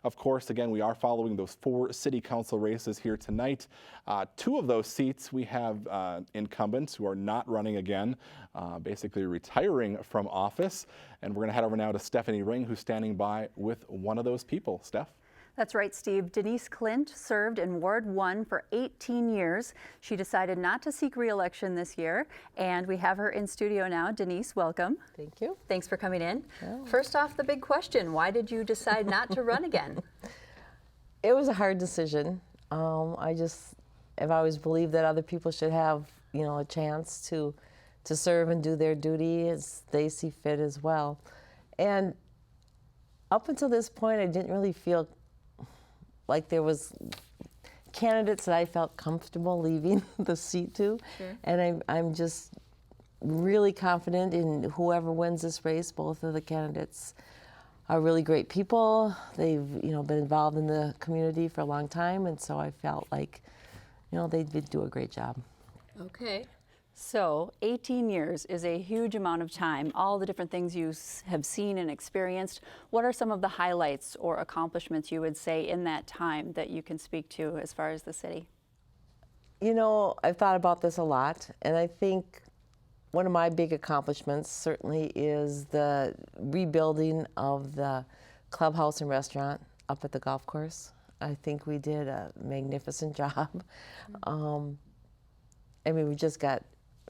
Of course, again, we are following those 4 city council races here tonight. 2 of those seats we have incumbents who are not running again, basically retiring from office. And we're going to head over now to Stephanie Ring, who's standing by with one of those people. Steph? That's right, Steve. Denise Clint served in Ward 1 for 18 years. She decided not to seek re-election this year, and we have her in studio now. Denise, welcome. Thank you. Thanks for coming in. Oh. First off, the big question, why did you decide not to run again? It was a hard decision. I've always believed that other people should have, a chance to serve and do their duty as they see fit as well. And up until this point, I didn't really feel like there was candidates that I felt comfortable leaving the seat to. Sure. And I'm just really confident in whoever wins this race. Both of the candidates are really great people. They've, been involved in the community for a long time, and so I felt like, they did do a great job. Okay. So 18 years is a huge amount of time, all the different things you have seen and experienced. What are some of the highlights or accomplishments you would say in that time that you can speak to as far as the city? I've thought about this a lot, and I think one of my big accomplishments certainly is the rebuilding of the clubhouse and restaurant up at the golf course. I think we did a magnificent job. We just got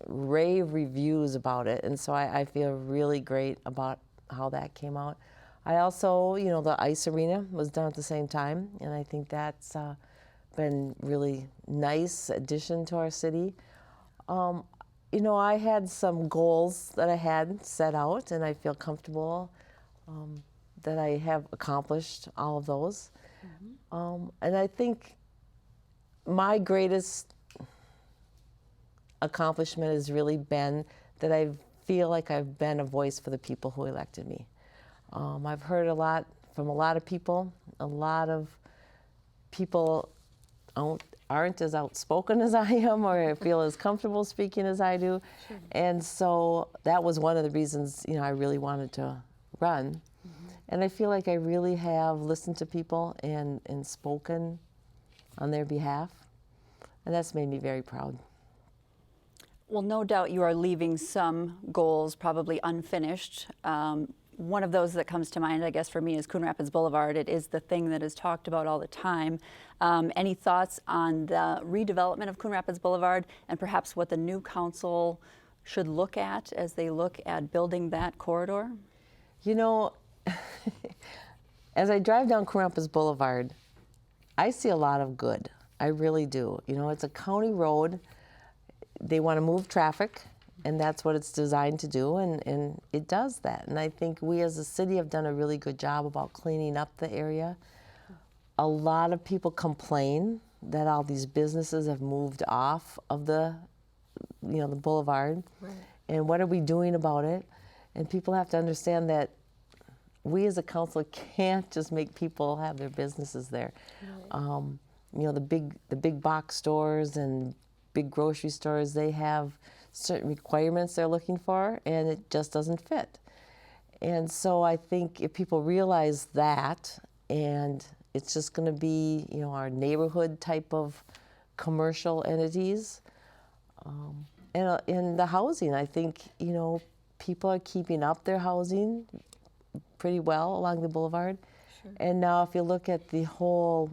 rave reviews about it, and so I feel really great about how that came out. I also, the ice arena was done at the same time, and I think that's been really nice addition to our city. I had some goals that I had set out, and I feel comfortable that I have accomplished all of those. And I think my greatest accomplishment has really been that I feel like I've been a voice for the people who elected me. I've heard a lot from a lot of people. A lot of people aren't as outspoken as I am, or feel as comfortable speaking as I do. Sure. And so that was one of the reasons, I really wanted to run. And I feel like I really have listened to people and spoken on their behalf. And that's made me very proud. Well, no doubt you are leaving some goals probably unfinished. One of those that comes to mind, I guess, for me is Coon Rapids Boulevard. It is the thing that is talked about all the time. Any thoughts on the redevelopment of Coon Rapids Boulevard and perhaps what the new council should look at as they look at building that corridor? As I drive down Coon Rapids Boulevard, I see a lot of good. I really do. It's a county road. They want to move traffic, and that's what it's designed to do, and it does that. And I think we as a city have done a really good job about cleaning up the area. A lot of people complain that all these businesses have moved off of the boulevard. Right. And what are we doing about it? And people have to understand that we as a council can't just make people have their businesses there. Right. The big box stores and big grocery stores, they have certain requirements they're looking for, and it just doesn't fit. And so I think if people realize that, and it's just going to be, our neighborhood type of commercial entities, and in the housing, I think, people are keeping up their housing pretty well along the boulevard. Sure. And now if you look at the whole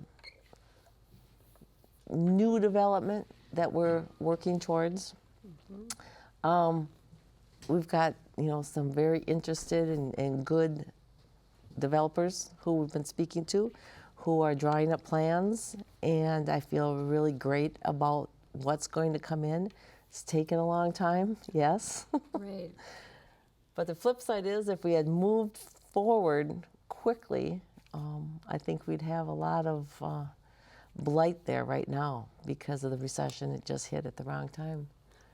new development that we're working towards, we've got some very interested and good developers who we've been speaking to, who are drawing up plans, and I feel really great about what's going to come in. It's taken a long time, yes. Right. But the flip side is, if we had moved forward quickly, I think we'd have a lot of blight there right now because of the recession. It just hit at the wrong time.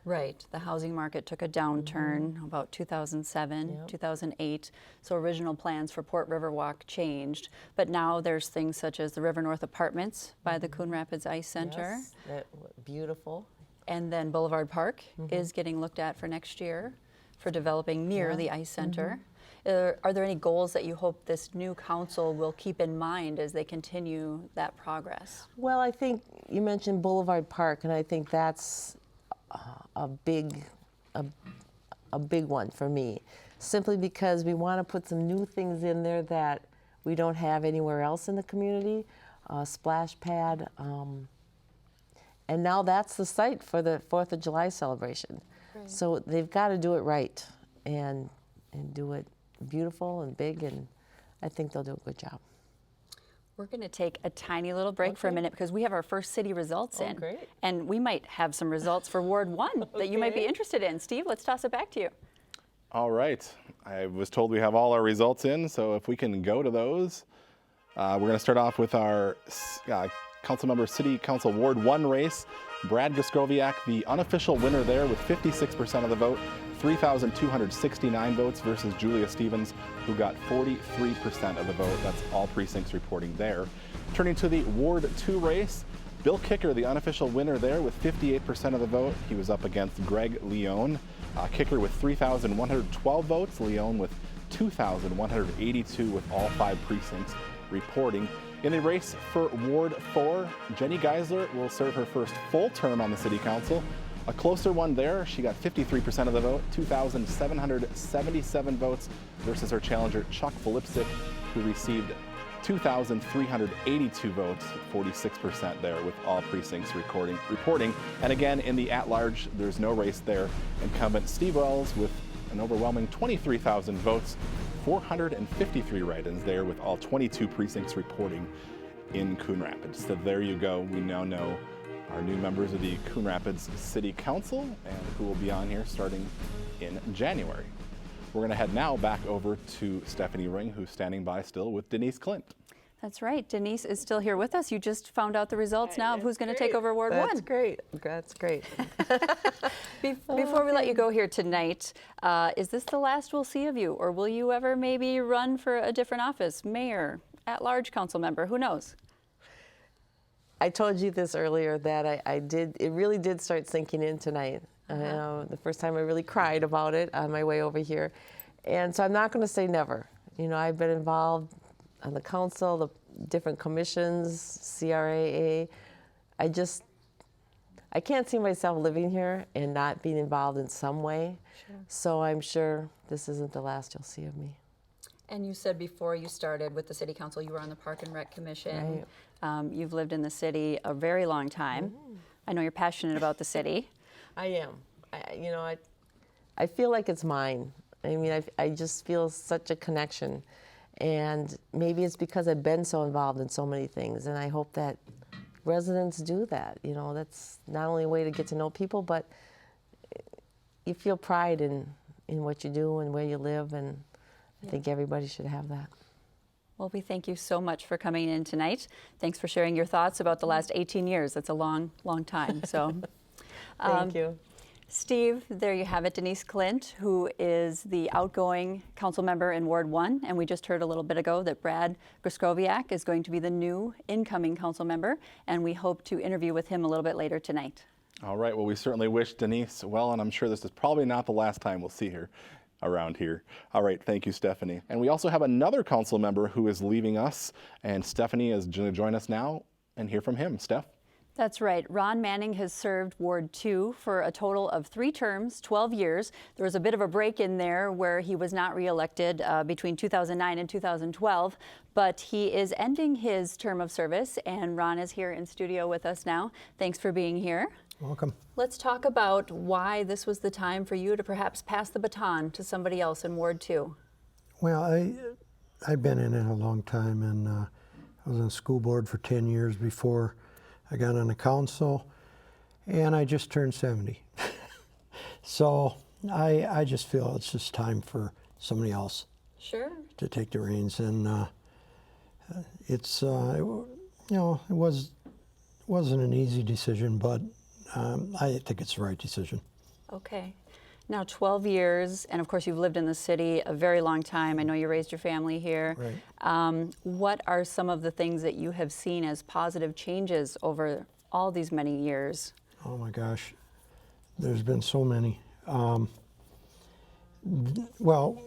Right. The housing market took a downturn about 2007, Yep. 2008. So original plans for Port Riverwalk changed. But now there's things such as the River North Apartments by the Coon Rapids Ice Center. Yes, beautiful. And then Boulevard Park is getting looked at for next year for developing near the Ice Center. Are there any goals that you hope this new council will keep in mind as they continue that progress? Well, I think you mentioned Boulevard Park, and I think that's a big one for me, simply because we want to put some new things in there that we don't have anywhere else in the community. Splash pad, and now that's the site for the 4th of July celebration. Right. So they've got to do it right and do it beautiful and big, and I think they'll do a good job. We're going to take a tiny little break for a minute because we have our first city results in. Great. And we might have some results for Ward 1 that you might be interested in. Steve, let's toss it back to you. All right. I was told we have all our results in, so if we can go to those. We're going to start off with our Councilmember City Council Ward 1 race. Brad Gostrowiak, the unofficial winner there with 56% of the vote, 3,269 votes versus Julia Stevens, who got 43% of the vote. That's all precincts reporting there. Turning to the Ward 2 race, Bill Kicker, the unofficial winner there with 58% of the vote. He was up against Greg Leone. Kicker with 3,112 votes, Leone with 2,182 with all 5 precincts reporting. In the race for Ward 4, Jenny Geisler will serve her first full term on the City Council. A closer one there. She got 53% of the vote, 2,777 votes versus her challenger Chuck Filipczyk, who received 2,382 votes, 46% there with all precincts reporting. And again, in the at-large, there's no race there. Incumbent Steve Wells with an overwhelming 23,000 votes, 453 write-ins there with all 22 precincts reporting in Coon Rapids. So there you go. We now know our new members of the Coon Rapids City Council and who will be on here starting in January. We're going to head now back over to Stephanie Ring, who's standing by still with Denise Clint. That's right. Denise is still here with us. You just found out the results now of who's going to take over Ward 1. That's great. That's great. Before we let you go here tonight, is this the last we'll see of you? Or will you ever maybe run for a different office? Mayor, at-large council member, who knows? I told you this earlier that I did, it really did start sinking in tonight. The first time I really cried about it on my way over here. And so I'm not going to say never. You know, I've been involved on the council, the different commissions, CRAA. I can't see myself living here and not being involved in some way. Sure. So I'm sure this isn't the last you'll see of me. And you said before you started with the City Council, you were on the Park and Rec Commission. Right. You've lived in the city a very long time. I know you're passionate about the city. I am. I feel like it's mine. I mean, I just feel such a connection. And maybe it's because I've been so involved in so many things, and I hope that residents do that. You know, that's not only a way to get to know people, but you feel pride in what you do and where you live, and I think everybody should have that. Well, we thank you so much for coming in tonight. Thanks for sharing your thoughts about the last 18 years. That's a long, long time. So, thank you. Steve, there you have it. Denise Clint, who is the outgoing council member in Ward 1, and we just heard a little bit ago that Brad Gostrowiak is going to be the new incoming council member, and we hope to interview with him a little bit later tonight. All right, well, we certainly wish Denise well, and I'm sure this is probably not the last time we'll see her around here. All right, thank you, Stephanie. And we also have another council member who is leaving us, and Stephanie is going to join us now and hear from him. Steph? That's right. Ron Manning has served Ward 2 for a total of 3 terms, 12 years. There was a bit of a break in there where he was not reelected between 2009 and 2012, but he is ending his term of service, and Ron is here in studio with us now. Thanks for being here. Welcome. Let's talk about why this was the time for you to perhaps pass the baton to somebody else in Ward 2. Well, I've been in it a long time, and I was on the school board for 10 years before I got on the council, and I just turned 70. So I just feel it's just time for somebody else to take the reins, and it's it wasn't an easy decision, but I think it's the right decision. Okay. Now 12 years, and of course you've lived in the city a very long time. I know you raised your family here. Right. What are some of the things that you have seen as positive changes over all these many years? Oh my gosh, there's been so many. Well,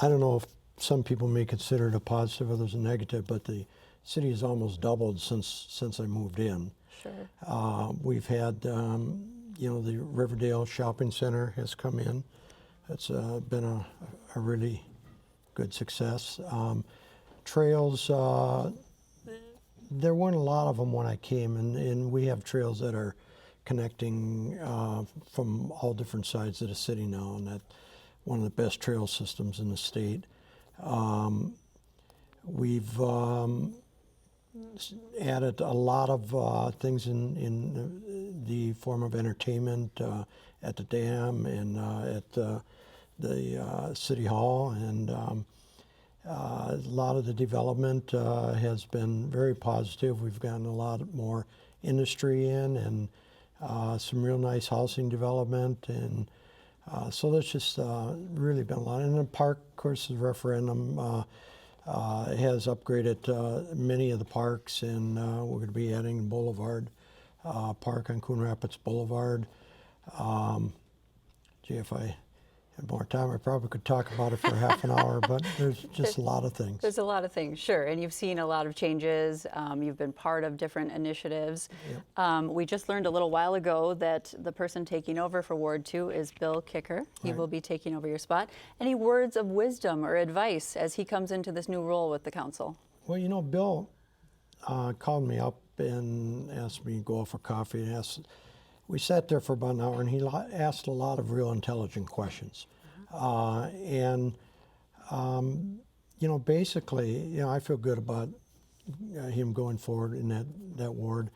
I don't know if some people may consider it a positive, others a negative, but the city has almost doubled since I moved in. Sure. We've had, you know, the Riverdale Shopping Center has come in. It's been a really good success. Trails, there weren't a lot of them when I came, and we have trails that are connecting from all different sides of the city now, and that one of the best trail systems in the state. We've added a lot of things in the form of entertainment at the dam and at the city hall, and a lot of the development has been very positive. We've gotten a lot more industry in, and some real nice housing development, and so there's just really been a lot. And the park, of course, the referendum has upgraded many of the parks, and we're going to be adding Boulevard Park on Coon Rapids Boulevard. Gee, if I had more time, I probably could talk about it for half an hour, but there's just a lot of things. There's a lot of things, sure, and you've seen a lot of changes. You've been part of different initiatives. Yep. We just learned a little while ago that the person taking over for Ward 2 is Bill Kicker. He Right. will be taking over your spot. Any words of wisdom or advice as he comes into this new role with the council? Well, you know, Bill called me up and asked me to go out for coffee. And we sat there for about an hour, and he asked a lot of real intelligent questions. You know, basically, you know, I feel good about him going forward in that ward.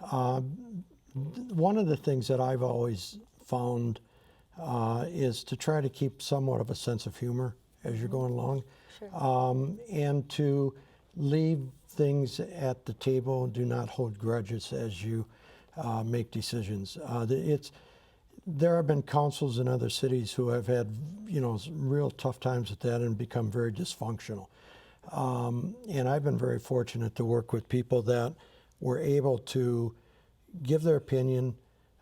One of the things that I've always found is to try to keep somewhat of a sense of humor as you're going along, and to leave things at the table. Do not hold grudges as you make decisions. There have been councils in other cities who have had, you know, real tough times with that and become very dysfunctional. And I've been very fortunate to work with people that were able to give their opinion,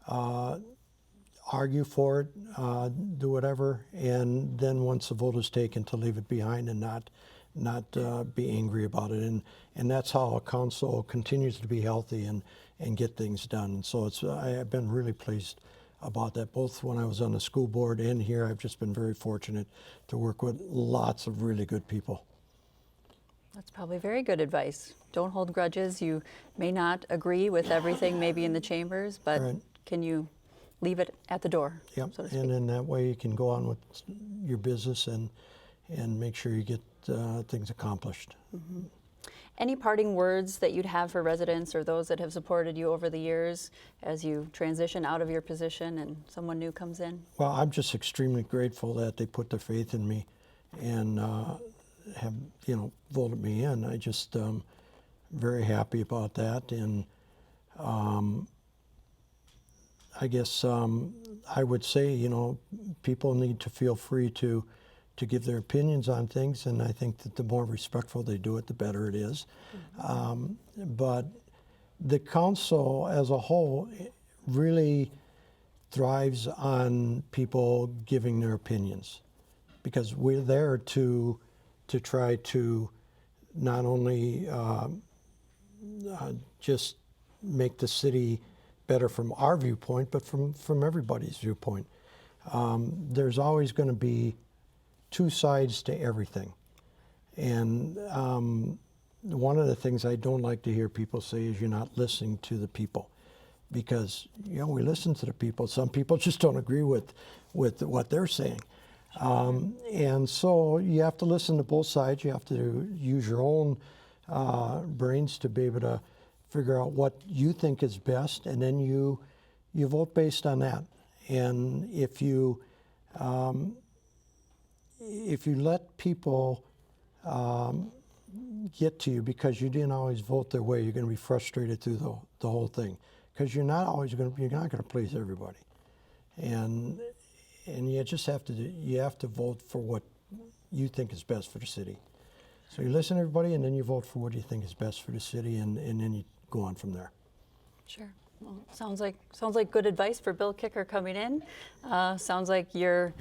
argue for it, do whatever, and then once the vote is taken, to leave it behind and not be angry about it. And that's how a council continues to be healthy and get things done. And so I've been really pleased about that, both when I was on the school board and here. I've just been very fortunate to work with lots of really good people. That's probably very good advice. Don't hold grudges. You may not agree with everything maybe in the chambers, but Right. can you leave it at the door, Yep. so to speak? And in that way you can go on with your business and make sure you get things accomplished. Mm-hmm. Any parting words that you'd have for residents or those that have supported you over the years as you transition out of your position and someone new comes in? Well, I'm just extremely grateful that they put their faith in me and have, you know, voted me in. I just very happy about that. And I guess I would say, you know, people need to feel free to give their opinions on things, and I think that the more respectful they do it, the better it is. But the council as a whole really thrives on people giving their opinions, because we're there to try to not only just make the city better from our viewpoint, but from everybody's viewpoint. There's always going to be two sides to everything. And one of the things I don't like to hear people say is you're not listening to the people. Because, you know, we listen to the people. Some people just don't agree with what they're saying. And so you have to listen to both sides. You have to use your own brains to be able to figure out what you think is best, and then you vote based on that. And if you let people get to you because you didn't always vote their way, you're going to be frustrated through the whole thing, because you're not going to please everybody, and you just have to vote for what you think is best for the city. So you listen to everybody, and then you vote for what you think is best for the city, and then you go on from there. Sure. Sounds like good advice for Bill Kicker coming in. Sounds like you're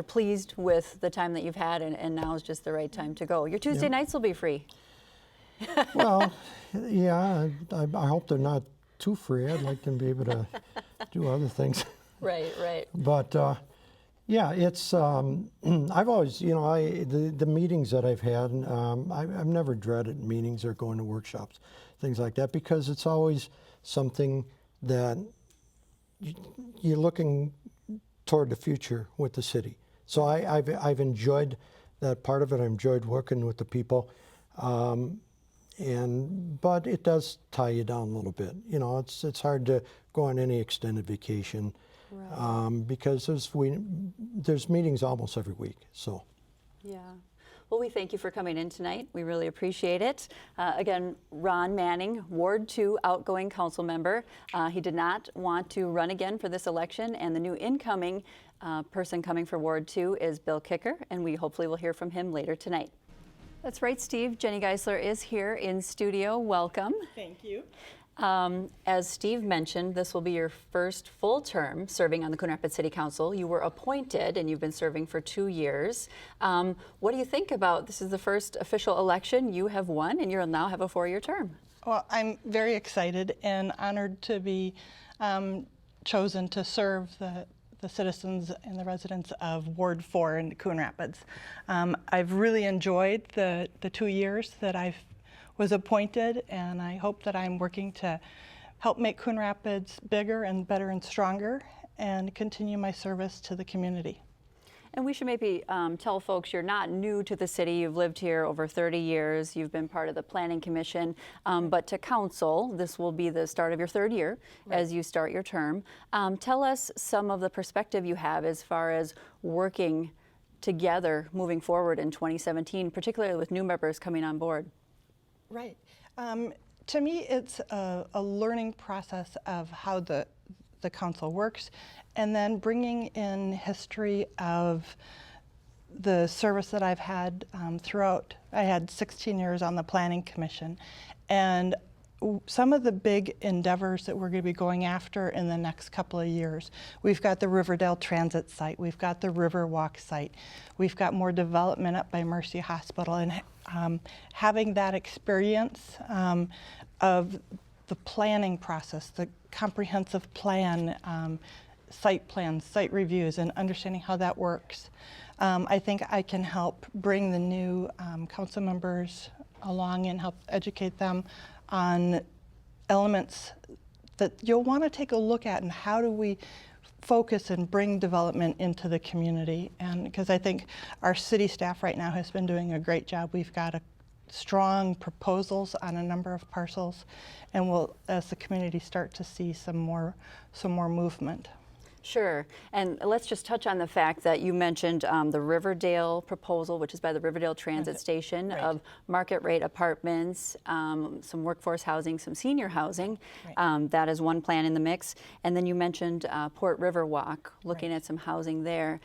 pleased with the time that you've had, and now is just the right time to go. Your Tuesday nights will be free. Well, yeah, I hope they're not too free. I'd like them to be able to do other things. Right. But yeah, it's I've always, the meetings that I've had, I've never dreaded meetings or going to workshops, things like that, because it's always something that you're looking toward the future with the city. So I've enjoyed that part of it. I enjoyed working with the people, but it does tie you down a little bit. It's hard to go on any extended vacation. Right. Because there's meetings almost every week. So. Yeah. Well, we thank you for coming in tonight. We really appreciate it. Again, Ron Manning, Ward 2 outgoing council member. He did not want to run again for this election, and the new incoming person coming for Ward 2 is Bill Kicker, and we hopefully will hear from him later tonight. That's right, Steve. Jenny Geisler is here in studio. Welcome. Thank you. As Steve mentioned, this will be your first full term serving on the Coon Rapids City Council. You were appointed and you've been serving for 2 years. What do you think about this? Is the first official election you have won, and you'll now have a 4-year term. Well, I'm very excited and honored to be chosen to serve the citizens and the residents of Ward 4 in Coon Rapids. I've really enjoyed the 2 years that I was appointed, and I hope that I'm working to help make Coon Rapids bigger and better and stronger and continue my service to the community. And we should maybe tell folks you're not new to the city. You've lived here over 30 years. You've been part of the Planning Commission. But to council, this will be the start of your 3rd year as you start your term. Tell us some of the perspective you have as far as working together moving forward in 2017, particularly with new members coming on board. Right. To me, it's a learning process of how the council works, and then bringing in history of the service that I've had throughout. I had 16 years on the Planning Commission, and some of the big endeavors that we're going to be going after in the next couple of years. We've got the Riverdale Transit site, we've got the Riverwalk site, we've got more development up by Mercy Hospital, and having that experience of the planning process, the comprehensive plan, site plans, site reviews, and understanding how that works. I think I can help bring the new council members along and help educate them on elements that you'll want to take a look at, and how do we focus and bring development into the community. And because I think our city staff right now has been doing a great job. We've got strong proposals on a number of parcels, and we'll, as the community, start to see some more movement. Sure, and let's just touch on the fact that you mentioned the Riverdale proposal, which is by the Riverdale Transit Station, right, of market rate apartments, some workforce housing, some senior housing. Right. That is one plan in the mix. And then you mentioned Port Riverwalk, looking right, at some housing there.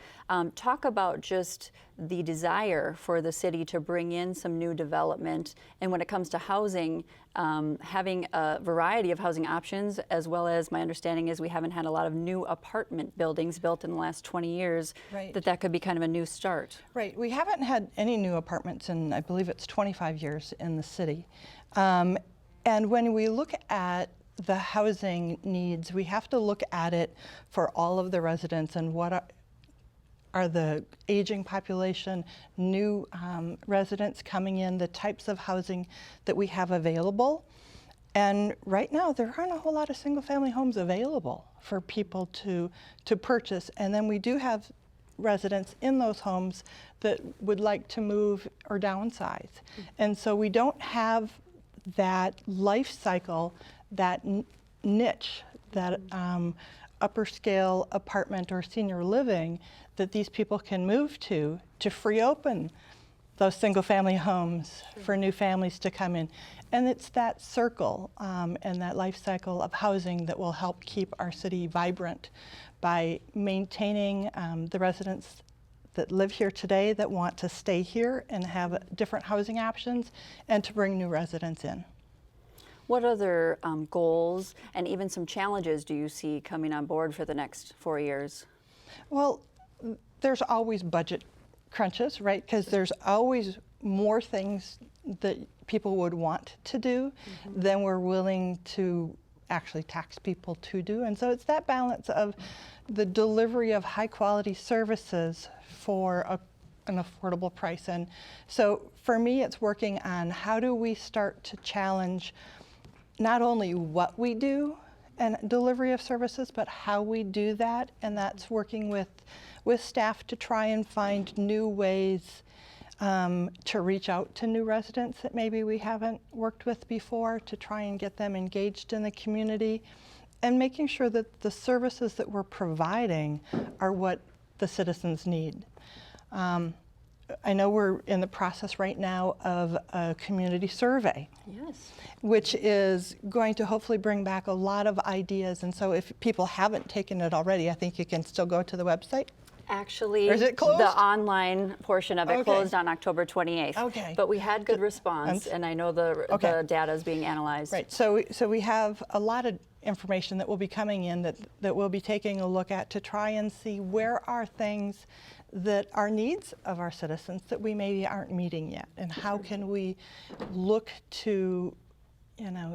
Talk about just the desire for the city to bring in some new development, and when it comes to housing, having a variety of housing options, as well as my understanding is we haven't had a lot of new apartment buildings built in the last 20 years, right, that could be kind of a new start. Right, we haven't had any new apartments in, I believe it's 25 years in the city. And when we look at the housing needs, we have to look at it for all of the residents and what are the aging population, new residents coming in, the types of housing that we have available. And right now, there aren't a whole lot of single-family homes available for people to purchase. And then we do have residents in those homes that would like to move or downsize. And so we don't have that life cycle, that niche, that upper scale apartment or senior living that these people can move to free open those single family homes for new families to come in. And it's that circle and that life cycle of housing that will help keep our city vibrant by maintaining the residents that live here today that want to stay here and have different housing options, and to bring new residents in. What other goals and even some challenges do you see coming on board for the next 4 years? Well, there's always budget crunches, right? Because there's always more things that people would want to do than we're willing to actually tax people to do. And so it's that balance of the delivery of high quality services for an affordable price. And so for me, it's working on how do we start to challenge not only what we do and delivery of services, but how we do that. And that's working with staff to try and find new ways to reach out to new residents that maybe we haven't worked with before, to try and get them engaged in the community, and making sure that the services that we're providing are what the citizens need. I know we're in the process right now of a community survey. Yes. Which is going to hopefully bring back a lot of ideas. And so if people haven't taken it already, I think you can still go to the website. Actually, Or is it closed? the online portion of it Okay. closed on October 28th. Okay. But we had good response, and I know the data is being analyzed. Right, so we have a lot of information that will be coming in that we'll be taking a look at to try and see where are things that are needs of our citizens that we maybe aren't meeting yet, and how can we look to,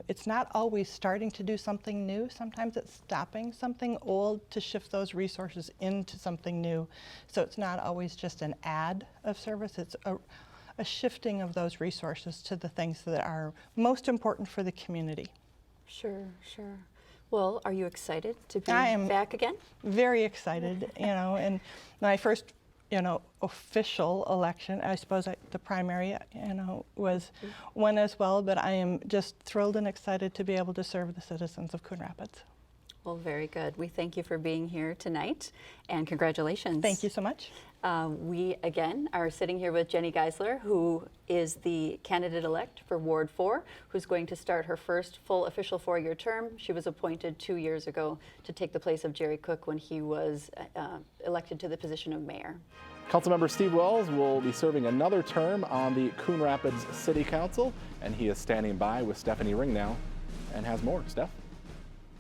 it's not always starting to do something new. Sometimes it's stopping something old to shift those resources into something new. So it's not always just an add of service, it's a shifting of those resources to the things that are most important for the community. Sure, sure. Well, are you excited to be I am back again? Very excited, and my first, official election, I suppose the primary, was one as well, but I am just thrilled and excited to be able to serve the citizens of Coon Rapids. Well, very good. We thank you for being here tonight, and congratulations. Thank you so much. We, again, are sitting here with Jenny Geisler, who is the candidate-elect for Ward 4, who's going to start her first full official 4-year term. She was appointed 2 years ago to take the place of Jerry Cook when he was elected to the position of mayor. Councilmember Steve Wells will be serving another term on the Coon Rapids City Council, and he is standing by with Stephanie Ring now and has more. Steph?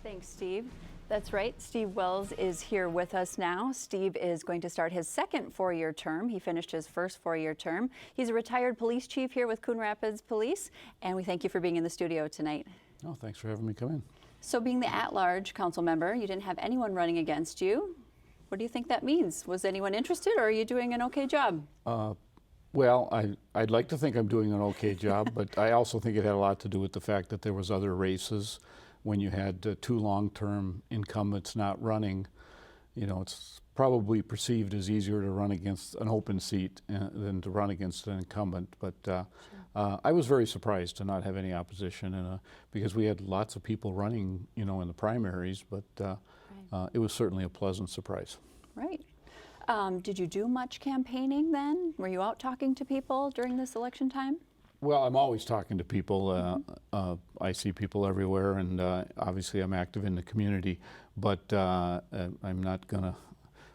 Thanks, Steve. That's right. Steve Wells is here with us now. Steve is going to start his second 4-year term. He finished his first 4-year term. He's a retired police chief here with Coon Rapids Police, and we thank you for being in the studio tonight. Oh, thanks for having me come in. So being the at-large council member, you didn't have anyone running against you. What do you think that means? Was anyone interested, or are you doing an okay job? Well, I'd like to think I'm doing an okay job, but I also think it had a lot to do with the fact that there was other races. When you had 2 long-term incumbents not running, it's probably perceived as easier to run against an open seat than to run against an incumbent. But I was very surprised to not have any opposition, because we had lots of people running, in the primaries, but it was certainly a pleasant surprise. Right. Did you do much campaigning then? Were you out talking to people during this election time? Well, I'm always talking to people. I see people everywhere, and obviously I'm active in the community, but I'm not going to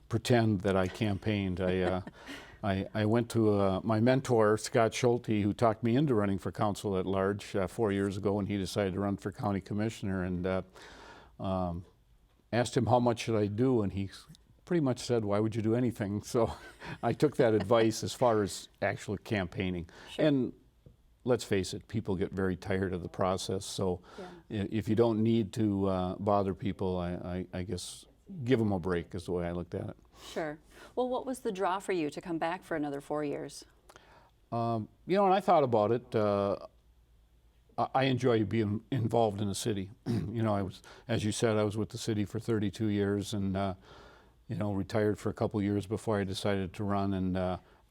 pretend that I campaigned. I went to my mentor, Scott Schulte, who talked me into running for council at large 4 years ago when he decided to run for county commissioner, and asked him how much should I do, and he pretty much said, why would you do anything? So I took that advice as far as actual campaigning. Sure. And let's face it, people get very tired of the process, so if you don't need to bother people, I guess give them a break is the way I looked at it. Sure. Well, what was the draw for you to come back for another 4 years? And I thought about it. I enjoy being involved in the city. I was, as you said, I was with the city for 32 years and, retired for a couple years before I decided to run. And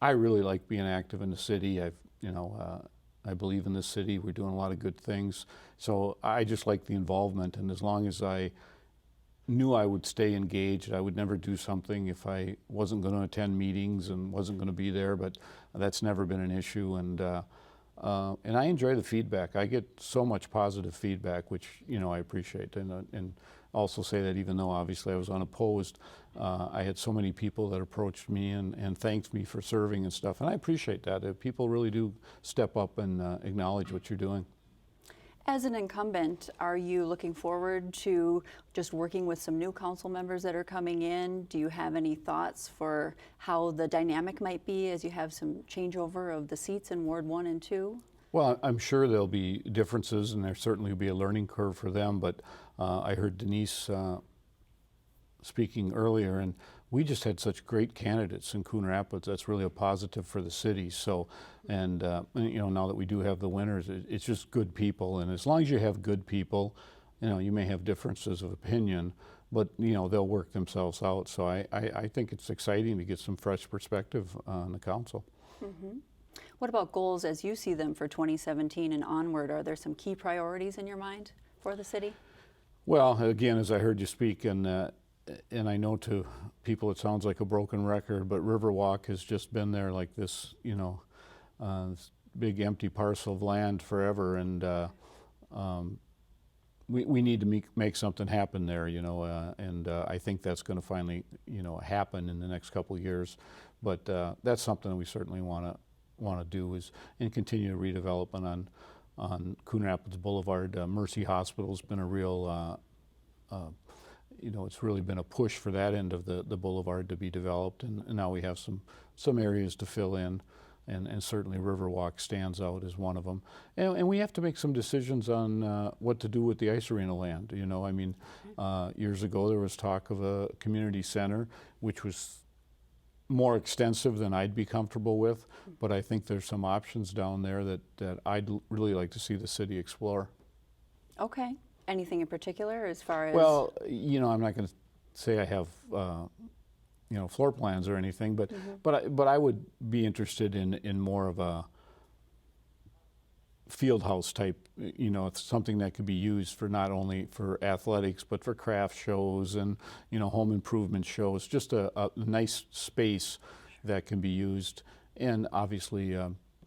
I really like being active in the city. I believe in this city. We're doing a lot of good things. So I just like the involvement. And as long as I knew I would stay engaged, I would never do something if I wasn't going to attend meetings and wasn't going to be there. But that's never been an issue. And I enjoy the feedback. I get so much positive feedback, which I appreciate, and also say that even though obviously I was unopposed, I had so many people that approached me and thanked me for serving and stuff, and I appreciate that. People really do step up and acknowledge what you're doing. As an incumbent, are you looking forward to just working with some new council members that are coming in? Do you have any thoughts for how the dynamic might be as you have some changeover of the seats in Ward 1 and 2? Well, I'm sure there'll be differences, and there certainly will be a learning curve for them, but I heard Denise speaking earlier, and we just had such great candidates in Coon Rapids. That's really a positive for the city. So, and you know, now that we do have the winners, it's just good people. And as long as you have good people, you know, you may have differences of opinion, but you know, they'll work themselves out. So I think it's exciting to get some fresh perspective on the council. Mm-hmm. What about goals as you see them for 2017 and onward? Are there some key priorities in your mind for the city? Well, again, as I heard you speak, and I know to people it sounds like a broken record, but Riverwalk has just been there like this, you know, this big empty parcel of land forever, and we need to make something happen there, you know, and I think that's going to finally, you know, happen in the next couple of years. But that's something we certainly want to do is and continue redevelopment on Coon Rapids Boulevard. Mercy Hospital's been a real you know, it's really been a push for that end of the boulevard to be developed, and now we have some areas to fill in, and certainly Riverwalk stands out as one of them. And we have to make some decisions on what to do with the ice arena land. You know, I mean, years ago there was talk of a community center, which was more extensive than I'd be comfortable with, but I think there's some options down there that I'd really like to see the city explore. Okay. Anything in particular as far as? Well, you know, I'm not going to say I have, you know, floor plans or anything, but but I would be interested in more of a field house type. You know, it's something that could be used for not only for athletics but for craft shows and, you know, home improvement shows. Just a nice space that can be used, and obviously,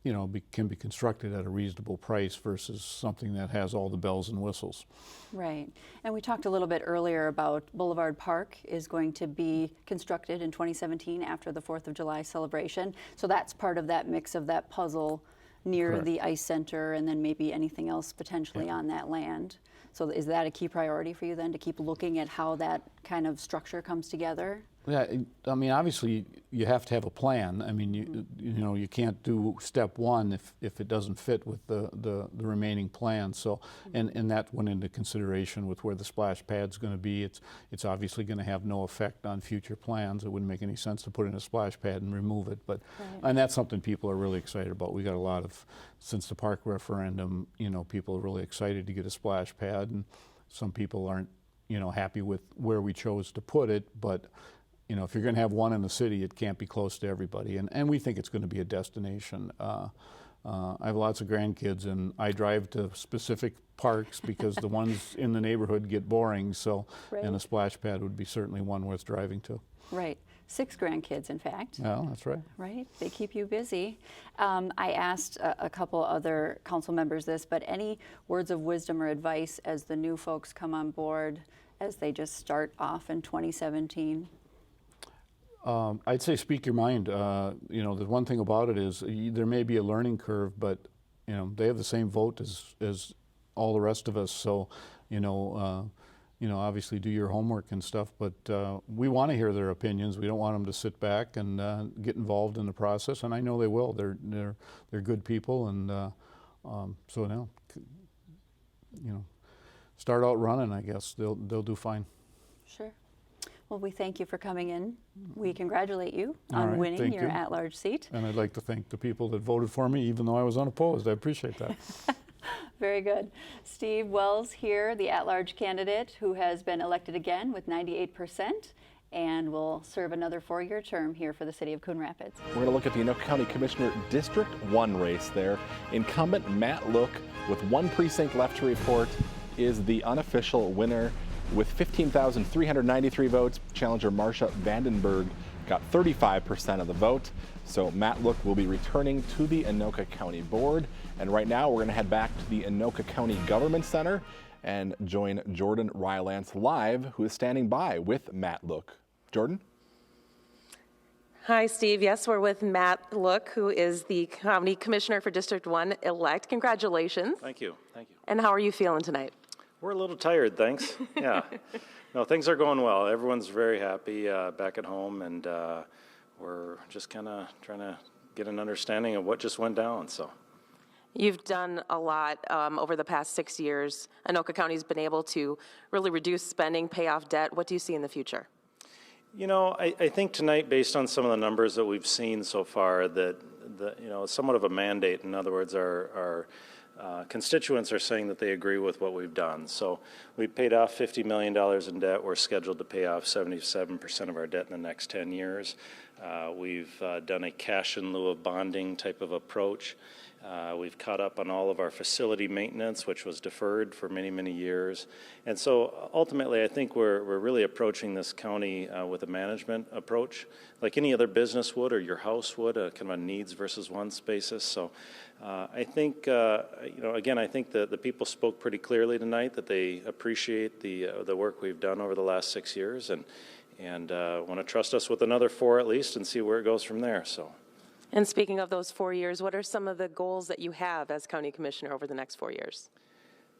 you know, can be constructed at a reasonable price versus something that has all the bells and whistles. Right. And we talked a little bit earlier about Boulevard Park is going to be constructed in 2017 after the 4th of July celebration. So that's part of that mix of that puzzle near Correct. the ice center, and then maybe anything else potentially on that land. So is that a key priority for you then, to keep looking at how that kind of structure comes together? Yeah, I mean, obviously you have to have a plan. I mean, you know, you can't do step one if it doesn't fit with the remaining plan. So, and that went into consideration with where the splash pad's going to be. It's obviously going to have no effect on future plans. It wouldn't make any sense to put in a splash pad and remove it. But, and that's something people are really excited about. We got a lot of, since the park referendum, you know, people are really excited to get a splash pad, and some people aren't, you know, happy with where we chose to put it, but you know, if you're going to have one in the city, it can't be close to everybody. And we think it's going to be a destination. I have lots of grandkids, and I drive to specific parks because the ones in the neighborhood get boring. So, and a splash pad would be certainly one worth driving to. Right. 6 grandkids, in fact. Yeah, that's right. Right. They keep you busy. I asked a couple other council members this, but any words of wisdom or advice as the new folks come on board, as they just start off in 2017? I'd say speak your mind. You know, the one thing about it is there may be a learning curve, but you know, they have the same vote as all the rest of us. So, you know, obviously do your homework and stuff. But we want to hear their opinions. We don't want them to sit back and get involved in the process. And I know they will. They're good people, and so now, you know, start out running. I guess they'll do fine. Sure. Well, we thank you for coming in. We congratulate you All on right, winning thank your you. at-large seat. And I'd like to thank the people that voted for me, even though I was unopposed. I appreciate that. Very good. Steve Wells here, the at-large candidate who has been elected again with 98% and will serve another 4-year term here for the city of Coon Rapids. We're going to look at the Anoka County Commissioner District 1 race there. Incumbent Matt Look, with 1 precinct left to report, is the unofficial winner. With 15,393 votes, challenger Marcia Vandenberg got 35% of the vote. So Matt Look will be returning to the Anoka County Board. And right now we're going to head back to the Anoka County Government Center and join Jordan Rylance live, who is standing by with Matt Look. Jordan? Hi, Steve. Yes, we're with Matt Look, who is the County Commissioner for District 1 elect. Congratulations. Thank you. Thank you. And how are you feeling tonight? We're a little tired, thanks. Yeah. No, things are going well. Everyone's very happy back at home, and we're just kind of trying to get an understanding of what just went down. So. You've done a lot over the past 6 years. Anoka County's been able to really reduce spending, pay off debt. What do you see in the future? You know, I think tonight, based on some of the numbers that we've seen so far, that somewhat of a mandate. In other words, our constituents are saying that they agree with what we've done. So we paid off $50 million in debt. We're scheduled to pay off 77% of our debt in the next 10 years. We've done a cash in lieu of bonding type of approach. We've caught up on all of our facility maintenance, which was deferred for many, many years. And so ultimately, I think we're really approaching this county with a management approach, like any other business would or your house would, kind of a needs versus wants basis. So I think, again, I think that the people spoke pretty clearly tonight that they appreciate the work we've done over the last 6 years and want to trust us with another 4 at least and see where it goes from there. So. And speaking of those 4 years, what are some of the goals that you have as County Commissioner over the next 4 years?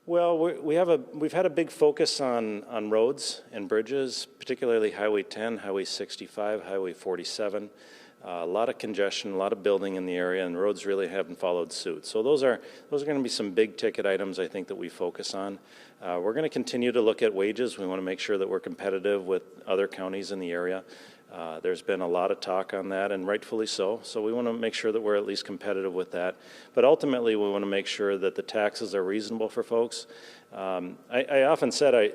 Well, we've had a big focus on roads and bridges, particularly Highway 10, Highway 65, Highway 47. A lot of congestion, a lot of building in the area, and roads really haven't followed suit. So those are going to be some big ticket items I think that we focus on. We're going to continue to look at wages. We want to make sure that we're competitive with other counties in the area. There's been a lot of talk on that, and rightfully so. So we want to make sure that we're at least competitive with that. But ultimately, we want to make sure that the taxes are reasonable for folks. I often said,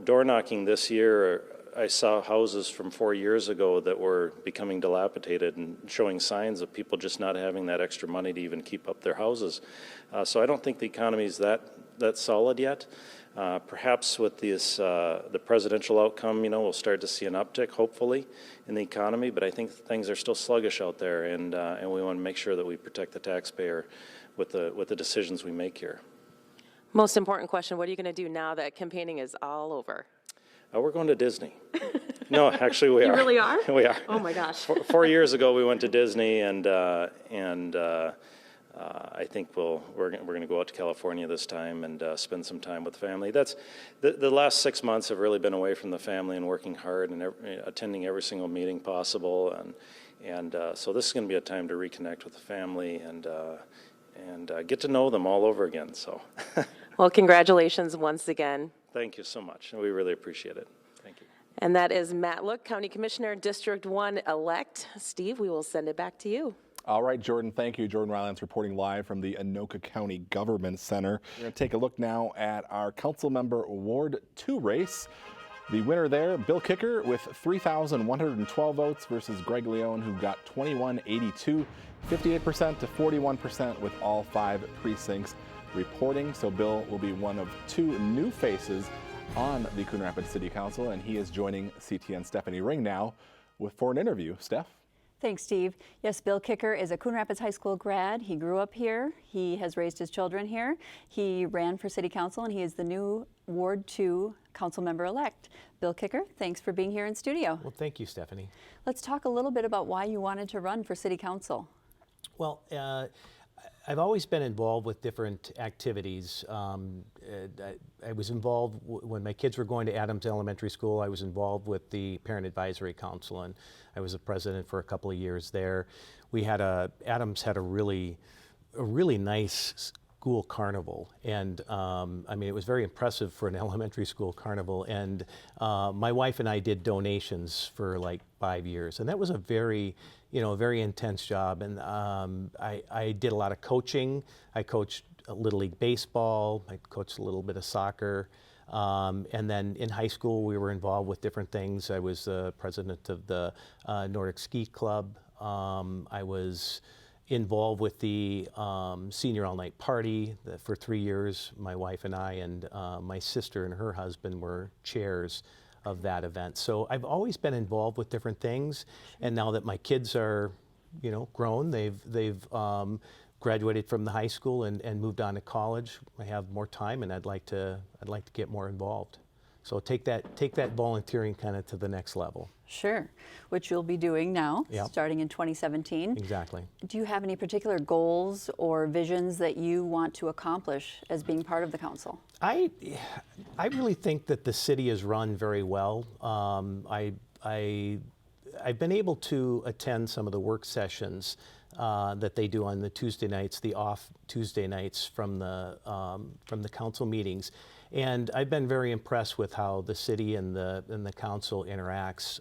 door knocking this year, I saw houses from 4 years ago that were becoming dilapidated and showing signs of people just not having that extra money to even keep up their houses. So I don't think the economy is that solid yet. Perhaps with this, the presidential outcome, we'll start to see an uptick, hopefully, in the economy. But I think things are still sluggish out there, and we want to make sure that we protect the taxpayer with the decisions we make here. Most important question, what are you going to do now that campaigning is all over? We're going to Disney. No, actually we are. You really are? We are. Oh my gosh. 4 years ago we went to Disney, and I think we're going to go out to California this time and spend some time with family. That's the last 6 months have really been away from the family and working hard and attending every single meeting possible, and so this is going to be a time to reconnect with the family and get to know them all over again. So. Well, congratulations once again. Thank you so much. We really appreciate it. Thank you. And that is Matt Look, County Commissioner, District 1 elect. Steve, we will send it back to you. All right, Jordan, thank you. Jordan Rylance reporting live from the Anoka County Government Center. We're going to take a look now at our council member Ward 2 race. The winner there, Bill Kicker, with 3,112 votes versus Greg Leone, who got 2,182, 58% to 41% with all 5 precincts reporting. So Bill will be one of 2 new faces on the Coon Rapids City Council, and he is joining CTN Stephanie Ring now for an interview. Steph? Thanks, Steve. Yes, Bill Kicker is a Coon Rapids High School grad. He grew up here. He has raised his children here. He ran for City Council, and he is the new Ward 2 council member-elect. Bill Kicker, thanks for being here in studio. Well, thank you, Stephanie. Let's talk a little bit about why you wanted to run for City Council. Well, I've always been involved with different activities. I was involved when my kids were going to Adams Elementary School. I was involved with the Parent Advisory Council, and I was a president for a couple of years there. Adams had a really nice school carnival, and I mean, it was very impressive for an elementary school carnival. And my wife and I did donations for like 5 years, and that was a very intense job. And I did a lot of coaching. I coached Little League baseball. I coached a little bit of soccer. And then in high school, we were involved with different things. I was president of the Nordic Ski Club. I was involved with the Senior All Night Party for 3 years. My wife and I and my sister and her husband were chairs of that event. So I've always been involved with different things, and now that my kids are, grown, they've graduated from the high school and moved on to college, I have more time, and I'd like to get more involved. So take that volunteering kind of to the next level. Sure, which you'll be doing now, Yep. starting in 2017. Exactly. Do you have any particular goals or visions that you want to accomplish as being part of the council? I really think that the city is run very well. I've been able to attend some of the work sessions that they do on the Tuesday nights, the off Tuesday nights from the council meetings, and I've been very impressed with how the city and the council interacts.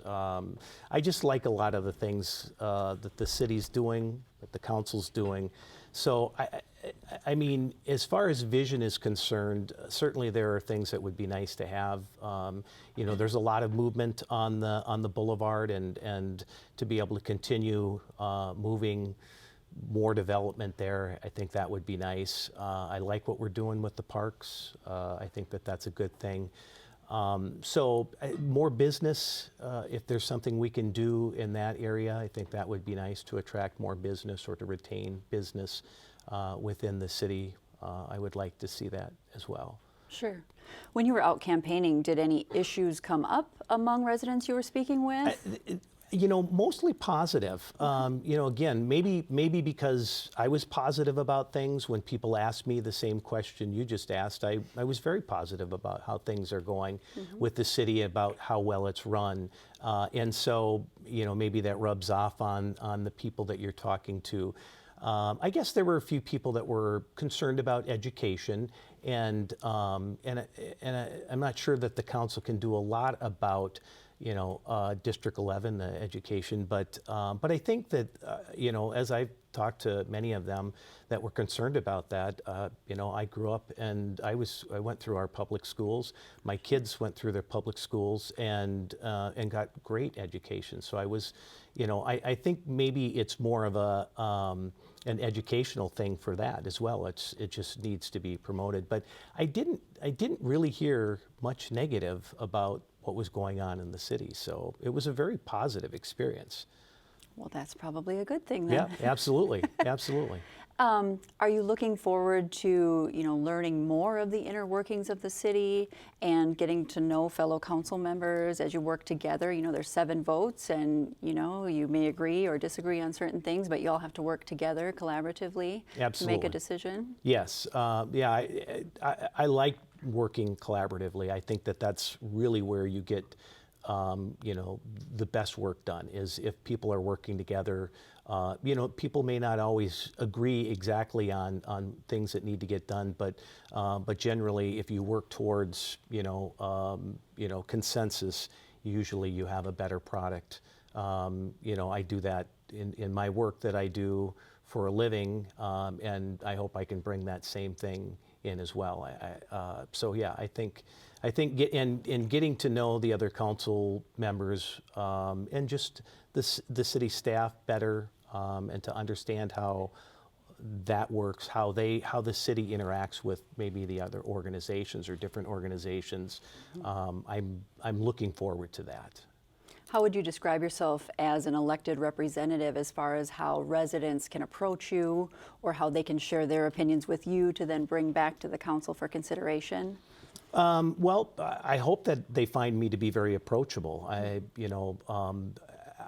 I just like a lot of the things that the city's doing, that the council's doing. So I mean, as far as vision is concerned, certainly there are things that would be nice to have. You know, there's a lot of movement on the boulevard, and to be able to continue moving more development there, I think that would be nice. I like what we're doing with the parks. I think that that's a good thing. So more business, if there's something we can do in that area, I think that would be nice to attract more business or to retain business within the city. I would like to see that as well. Sure. When you were out campaigning, did any issues come up among residents you were speaking with? You know, mostly positive. You know, again, maybe because I was positive about things. When people asked me the same question you just asked, I was very positive about how things are going with the city, about how well it's run. And so, you know, maybe that rubs off on the people that you're talking to. I guess there were a few people that were concerned about education, and I'm not sure that the council can do a lot about, you know, District 11, the education, but I think that, you know, as I've talked to many of them that were concerned about that, you know, I grew up and I went through our public schools. My kids went through their public schools and got great education. So I was, you know, I think maybe it's more of an educational thing for that as well. It just needs to be promoted. But I didn't really hear much negative about what was going on in the city. So it was a very positive experience. Well, that's probably a good thing then. Yeah, absolutely, absolutely. Are you looking forward to, you know, learning more of the inner workings of the city and getting to know fellow council members as you work together? You know, there's 7 votes, and, you know, you may agree or disagree on certain things, but you all have to work together collaboratively to make a decision. Yes, yeah, I like working collaboratively. I think that that's really where you get, you know, the best work done, is if people are working together. You know, people may not always agree exactly on things that need to get done, but generally, if you work towards, you know, consensus, usually you have a better product. You know, I do that in my work that I do for a living, and I hope I can bring that same thing in as well. So yeah, I think in getting to know the other council members and just the city staff better, and to understand how that works, how the city interacts with maybe the other organizations or different organizations. I'm looking forward to that. How would you describe yourself as an elected representative as far as how residents can approach you or how they can share their opinions with you to then bring back to the council for consideration? Well, I hope that they find me to be very approachable.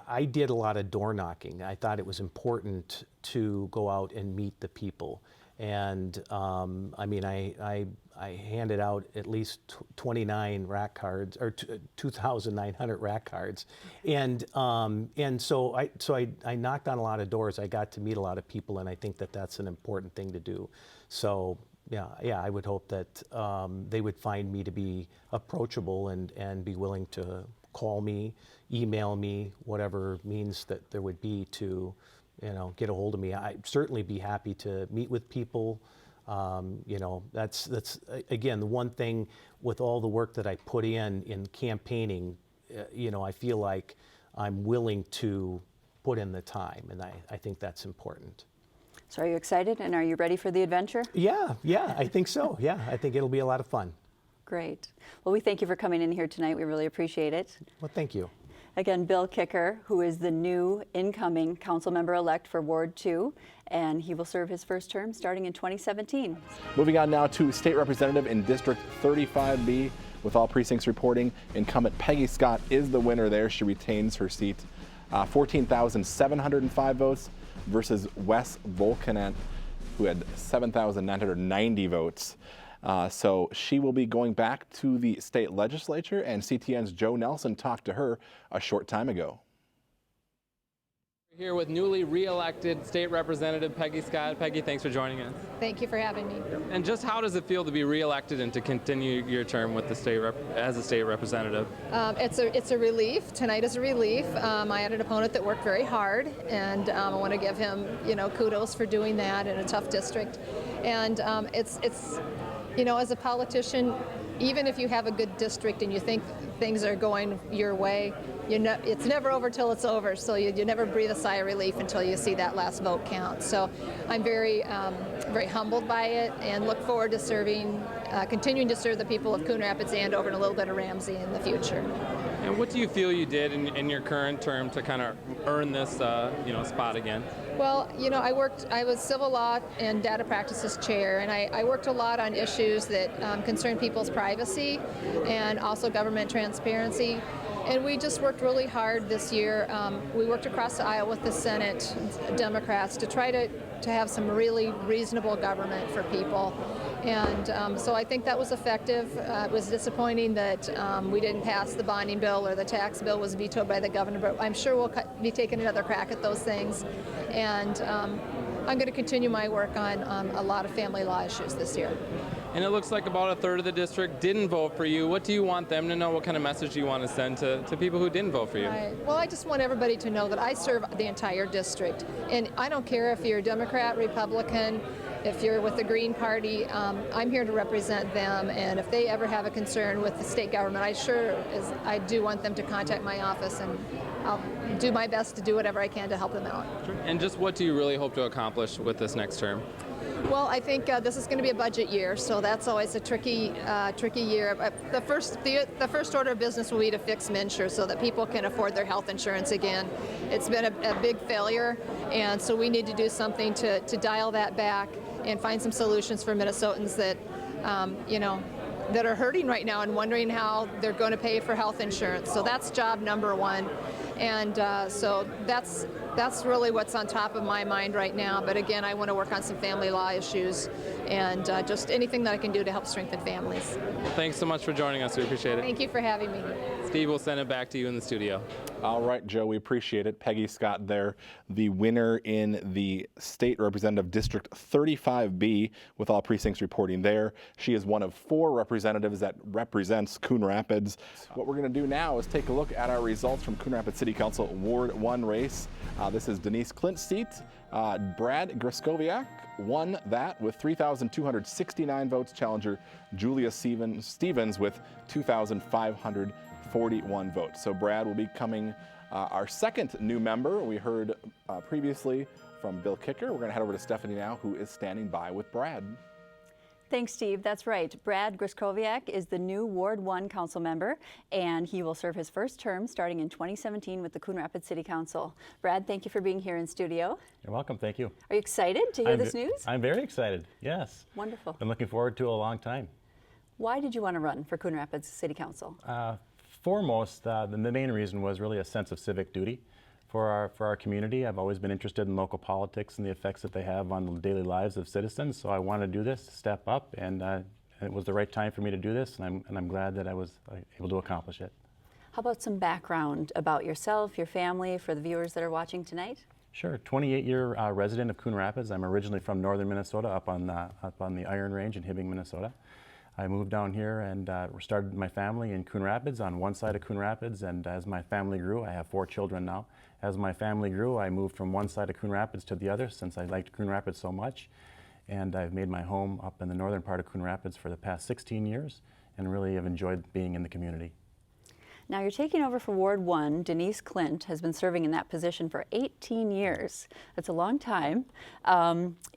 I did a lot of door knocking. I thought it was important to go out and meet the people. And I mean, I handed out at least 29 rack cards, or 2,900 rack cards, and so I knocked on a lot of doors. I got to meet a lot of people, and I think that that's an important thing to do. So yeah, I would hope that they would find me to be approachable and be willing to call me, email me, whatever means that there would be to, you know, get a hold of me. I'd certainly be happy to meet with people. You know, that's again, the one thing with all the work that I put in campaigning, you know, I feel like I'm willing to put in the time, and I think that's important. So are you excited, and are you ready for the adventure? Yeah, I think so. Yeah, I think it'll be a lot of fun. Great. Well, we thank you for coming in here tonight. We really appreciate it. Well, thank you. Again, Bill Kicker, who is the new incoming council member-elect for Ward 2, and he will serve his first term starting in 2017. Moving on now to State Representative in District 35B. With all precincts reporting, incumbent Peggy Scott is the winner there. She retains her seat. 14,705 votes versus Wes Volkanen, who had 7,990 votes. So she will be going back to the state legislature, and CTN's Joe Nelson talked to her a short time ago. Here with newly re-elected State Representative Peggy Scott. Peggy, thanks for joining us. Thank you for having me. And just how does it feel to be re-elected and to continue your term with the as a state representative? It's a relief. Tonight is a relief. I had an opponent that worked very hard, and I want to give him, kudos for doing that in a tough district. And it's as a politician, even if you have a good district and you think things are going your way, it's never over till it's over. So you never breathe a sigh of relief until you see that last vote count. So I'm very humbled by it, and look forward to continuing to serve the people of Coon Rapids, Andover, and a little bit of Ramsey in the future. And what do you feel you did in your current term to kind of earn this, spot again? Well, I was civil law and data practices chair, and I worked a lot on issues that concern people's privacy and also government transparency. And we just worked really hard this year. We worked across the aisle with the Senate Democrats to try to have some really reasonable government for people. And so I think that was effective. It was disappointing that we didn't pass the bonding bill, or the tax bill was vetoed by the governor, but I'm sure we'll be taking another crack at those things. And I'm going to continue my work on a lot of family law issues this year. And it looks like about a third of the district didn't vote for you. What do you want them to know? What kind of message do you want to send to people who didn't vote for you? Right. Well, I just want everybody to know that I serve the entire district. And I don't care if you're Democrat, Republican, if you're with the Green Party, I'm here to represent them. And if they ever have a concern with the state government, I do want them to contact my office, and I'll do my best to do whatever I can to help them out. And just what do you really hope to accomplish with this next term? Well, I think this is going to be a budget year, so that's always a tricky year. The first order of business will be to fix MNsure so that people can afford their health insurance again. It's been a big failure, and so we need to do something to dial that back and find some solutions for Minnesotans that, that are hurting right now and wondering how they're going to pay for health insurance. So that's job number one. And so that's really what's on top of my mind right now. But again, I want to work on some family law issues and just anything that I can do to help strengthen families. Thanks so much for joining us. We appreciate it. Thank you for having me. Steve, we'll send it back to you in the studio. All right, Joe, we appreciate it. Peggy Scott there, the winner in the State Representative District 35B, with all precincts reporting there. She is one of 4 representatives that represents Coon Rapids. What we're going to do now is take a look at our results from Coon Rapids City Council Ward 1 race. This is Denise Clint's seat. Brad Griskowiak won that with 3,269 votes. Challenger Julia Stevens with 2,541 votes. So Brad will be becoming our second new member. We heard previously from Bill Kicker. We're going to head over to Stephanie now, who is standing by with Brad. Thanks, Steve. That's right. Brad Griskowiak is the new Ward 1 council member, and he will serve his first term starting in 2017 with the Coon Rapids City Council. Brad, thank you for being here in studio. You're welcome. Thank you. Are you excited to hear this news? I'm very excited. Yes. Wonderful. Been looking forward to it a long time. Why did you want to run for Coon Rapids City Council? Foremost, the main reason was really a sense of civic duty for our community. I've always been interested in local politics and the effects that they have on the daily lives of citizens. So I wanted to do this, step up, and it was the right time for me to do this, and I'm glad that I was able to accomplish it. How about some background about yourself, your family, for the viewers that are watching tonight? Sure. 28-year resident of Coon Rapids. I'm originally from northern Minnesota, up on the Iron Range in Hibbing, Minnesota. I moved down here and started my family in Coon Rapids, on one side of Coon Rapids, and as my family grew, I have 4 children now. As my family grew, I moved from one side of Coon Rapids to the other since I liked Coon Rapids so much. And I've made my home up in the northern part of Coon Rapids for the past 16 years and really have enjoyed being in the community. Now you're taking over for Ward 1. Denise Clint has been serving in that position for 18 years. That's a long time.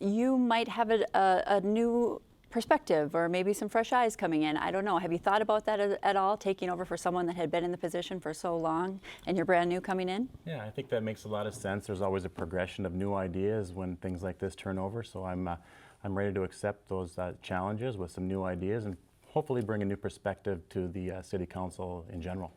You might have a new perspective or maybe some fresh eyes coming in. I don't know. Have you thought about that at all, taking over for someone that had been in the position for so long and you're brand new coming in? Yeah, I think that makes a lot of sense. There's always a progression of new ideas when things like this turn over, so I'm ready to accept those challenges with some new ideas and hopefully bring a new perspective to the City Council in general.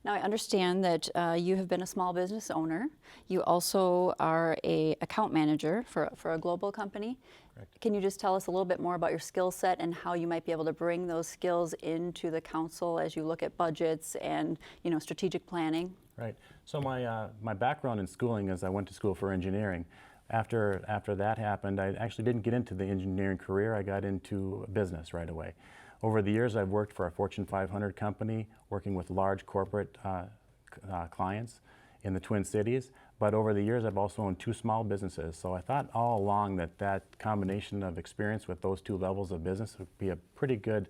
Now, I understand that you have been a small business owner. You also are a account manager for a global company. Correct. Can you just tell us a little bit more about your skill set and how you might be able to bring those skills into the council as you look at budgets and, you know, strategic planning? Right. So my background in schooling is I went to school for engineering. After that happened, I actually didn't get into the engineering career. I got into business right away. Over the years, I've worked for a Fortune 500 company, working with large corporate clients in the Twin Cities. But over the years, I've also owned 2 small businesses. So I thought all along that combination of experience with those 2 levels of business would be a pretty good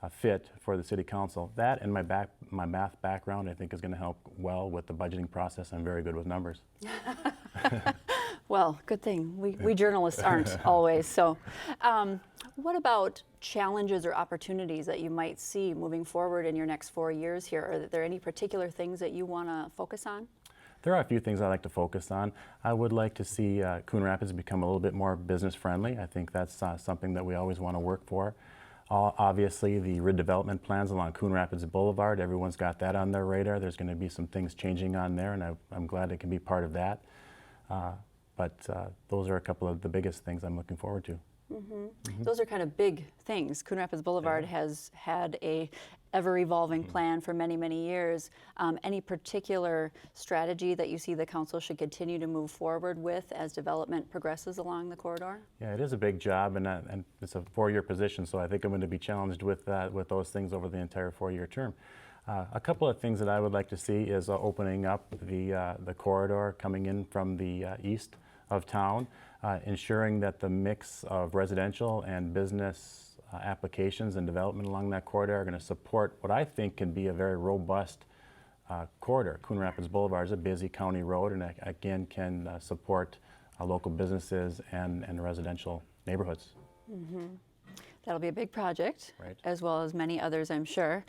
fit for the City Council. That and my math background, I think, is going to help well with the budgeting process. I'm very good with numbers. Well, good thing. We journalists aren't always. So what about challenges or opportunities that you might see moving forward in your next 4 years here? Are there any particular things that you want to focus on? There are a few things I'd like to focus on. I would like to see Coon Rapids become a little bit more business friendly. I think that's something that we always want to work for. Obviously, the redevelopment plans along Coon Rapids Boulevard, everyone's got that on their radar. There's going to be some things changing on there, and I'm glad I can be part of that. But those are a couple of the biggest things I'm looking forward to. Those are kind of big things. Coon Rapids Boulevard has had a ever-evolving plan for many, many years. Any particular strategy that you see the council should continue to move forward with as development progresses along the corridor? Yeah, it is a big job, and it's a 4-year position, so I think I'm going to be challenged with those things over the entire 4-year term. A couple of things that I would like to see is opening up the corridor coming in from the east of town, ensuring that the mix of residential and business applications and development along that corridor are going to support what I think can be a very robust corridor. Coon Rapids Boulevard is a busy county road, and again can support local businesses and residential neighborhoods. That'll be a big project, Right. as well as many others, I'm sure.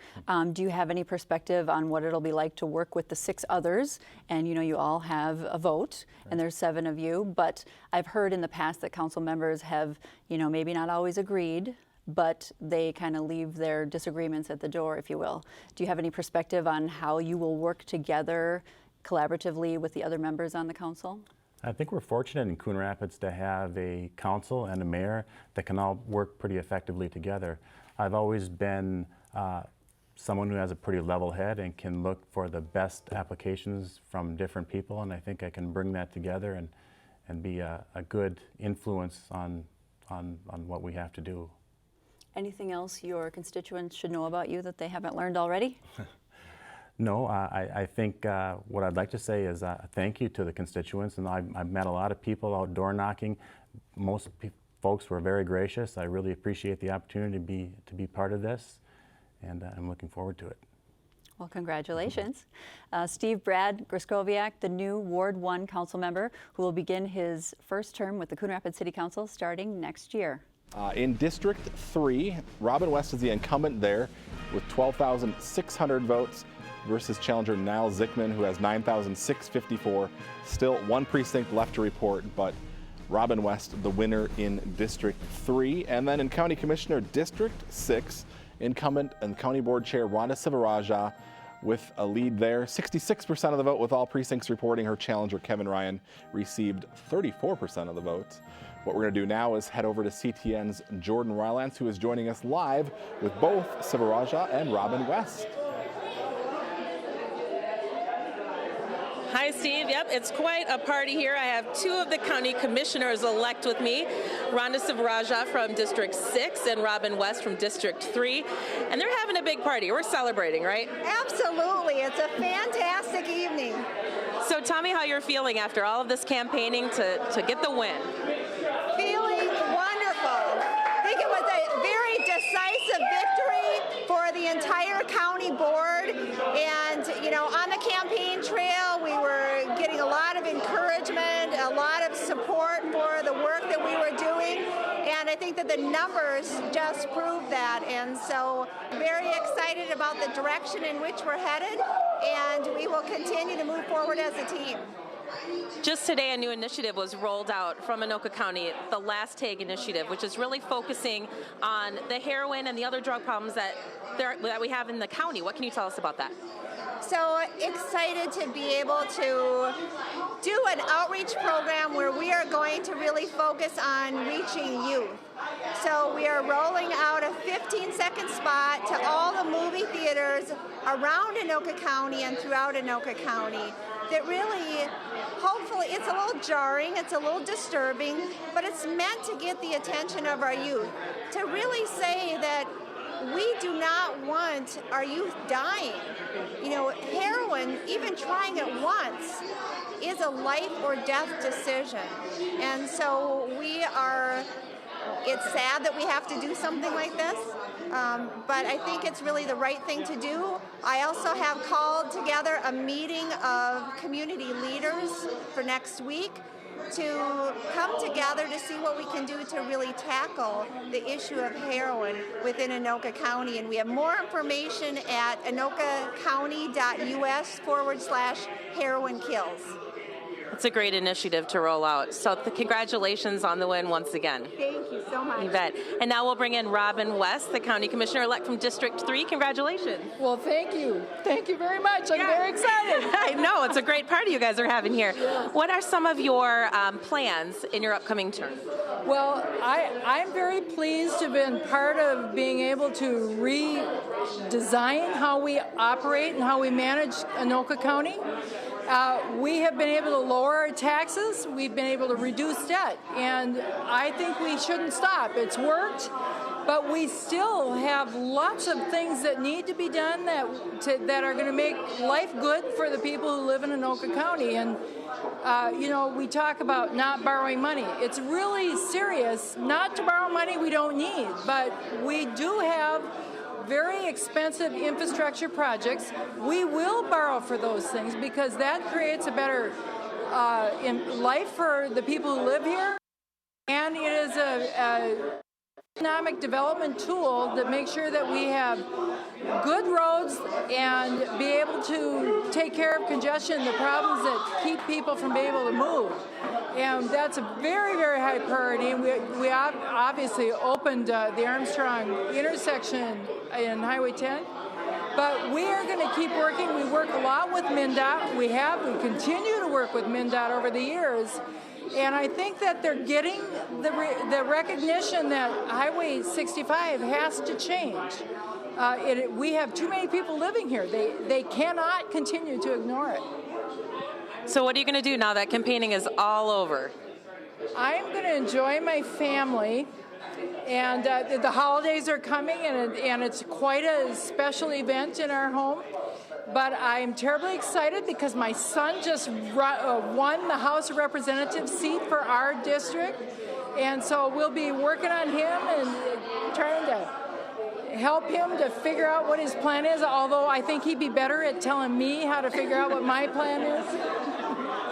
Do you have any perspective on what it'll be like to work with the 6 others? And you know, you all have a vote, and there's 7 of you, but I've heard in the past that council members have, you know, maybe not always agreed, but they kind of leave their disagreements at the door, if you will. Do you have any perspective on how you will work together collaboratively with the other members on the council? I think we're fortunate in Coon Rapids to have a council and a mayor that can all work pretty effectively together. I've always been someone who has a pretty level head and can look for the best applications from different people, and I think I can bring that together and be a good influence on what we have to do. Anything else your constituents should know about you that they haven't learned already? No, I think what I'd like to say is thank you to the constituents, and I've met a lot of people outdoor knocking. Most folks were very gracious. I really appreciate the opportunity to be part of this, and I'm looking forward to it. Well, congratulations. Steve Brad Griskowiak, the new Ward 1 council member who will begin his first term with the Coon Rapids City Council starting next year. In District 3, Robin West is the incumbent there with 12,600 votes versus challenger Niall Zickman, who has 9,654. Still 1 precinct left to report, but Robin West the winner in District 3. And then in County Commissioner District 6, incumbent and County Board Chair Rhonda Sivaraja with a lead there. 66% of the vote with all precincts reporting. Her challenger Kevin Ryan received 34% of the votes. What we're going to do now is head over to CTN's Jordan Rylance, who is joining us live with both Sivaraja and Robin West. Hi, Steve. Yep, it's quite a party here. I have 2 of the county commissioners-elect with me, Rhonda Sivaraja from District 6 and Robin West from District 3. And they're having a big party. We're celebrating, right? Absolutely. It's a fantastic evening. So tell me how you're feeling after all of this campaigning to get the win. Feeling wonderful. I think it was a very decisive victory for the entire county board. And, you know, on the campaign trail, we were getting a lot of encouragement, a lot of support for the work that we were doing. And I think that the numbers just prove that. And so very excited about the direction in which we're headed. And we will continue to move forward as a team. Just today, a new initiative was rolled out from Anoka County, the Last Tag Initiative, which is really focusing on the heroin and the other drug problems that we have in the county. What can you tell us about that? So excited to be able to do an outreach program where we are going to really focus on reaching youth. So we are rolling out a 15-second spot to all the movie theaters around Anoka County and throughout Anoka County that really, hopefully, it's a little jarring, it's a little disturbing, but it's meant to get the attention of our youth, to really say that we do not want our youth dying. You know, heroin, even trying it once, is a life or death decision. And so it's sad that we have to do something like this, but I think it's really the right thing to do. I also have called together a meeting of community leaders for next week to come together to see what we can do to really tackle the issue of heroin within Anoka County. And we have more information at anokacounty.us/heroin kills. It's a great initiative to roll out. So congratulations on the win once again. Thank you so much. You bet. And now we'll bring in Robin West, the County Commissioner-elect from District 3. Congratulations. Well, thank you. Thank you very much. I'm very excited. I know. It's a great party you guys are having here. Yeah. What are some of your plans in your upcoming term? Well, I'm very pleased to have been part of being able to redesign how we operate and how we manage Anoka County. We have been able to lower our taxes, we've been able to reduce debt, and I think we shouldn't stop. It's worked, but we still have lots of things that need to be done that are going to make life good for the people who live in Anoka County. And you know, we talk about not borrowing money. It's really serious not to borrow money we don't need, but we do have very expensive infrastructure projects. We will borrow for those things because that creates a better life for the people who live here, and it is a economic development tool that makes sure that we have good roads and be able to take care of congestion, the problems that keep people from being able to move. And that's a very, very high priority. And we obviously opened the Armstrong intersection in Highway 10. But we are going to keep working. We work a lot with MnDOT. We continue to work with MnDOT over the years. And I think that they're getting the recognition that Highway 65 has to change. We have too many people living here. They cannot continue to ignore it. So what are you going to do now that campaigning is all over? I'm going to enjoy my family. And the holidays are coming, and it's quite a special event in our home. But I'm terribly excited because my son just won the House of Representatives seat for our district. And so we'll be working on him and trying to help him to figure out what his plan is, although I think he'd be better at telling me how to figure out what my plan is.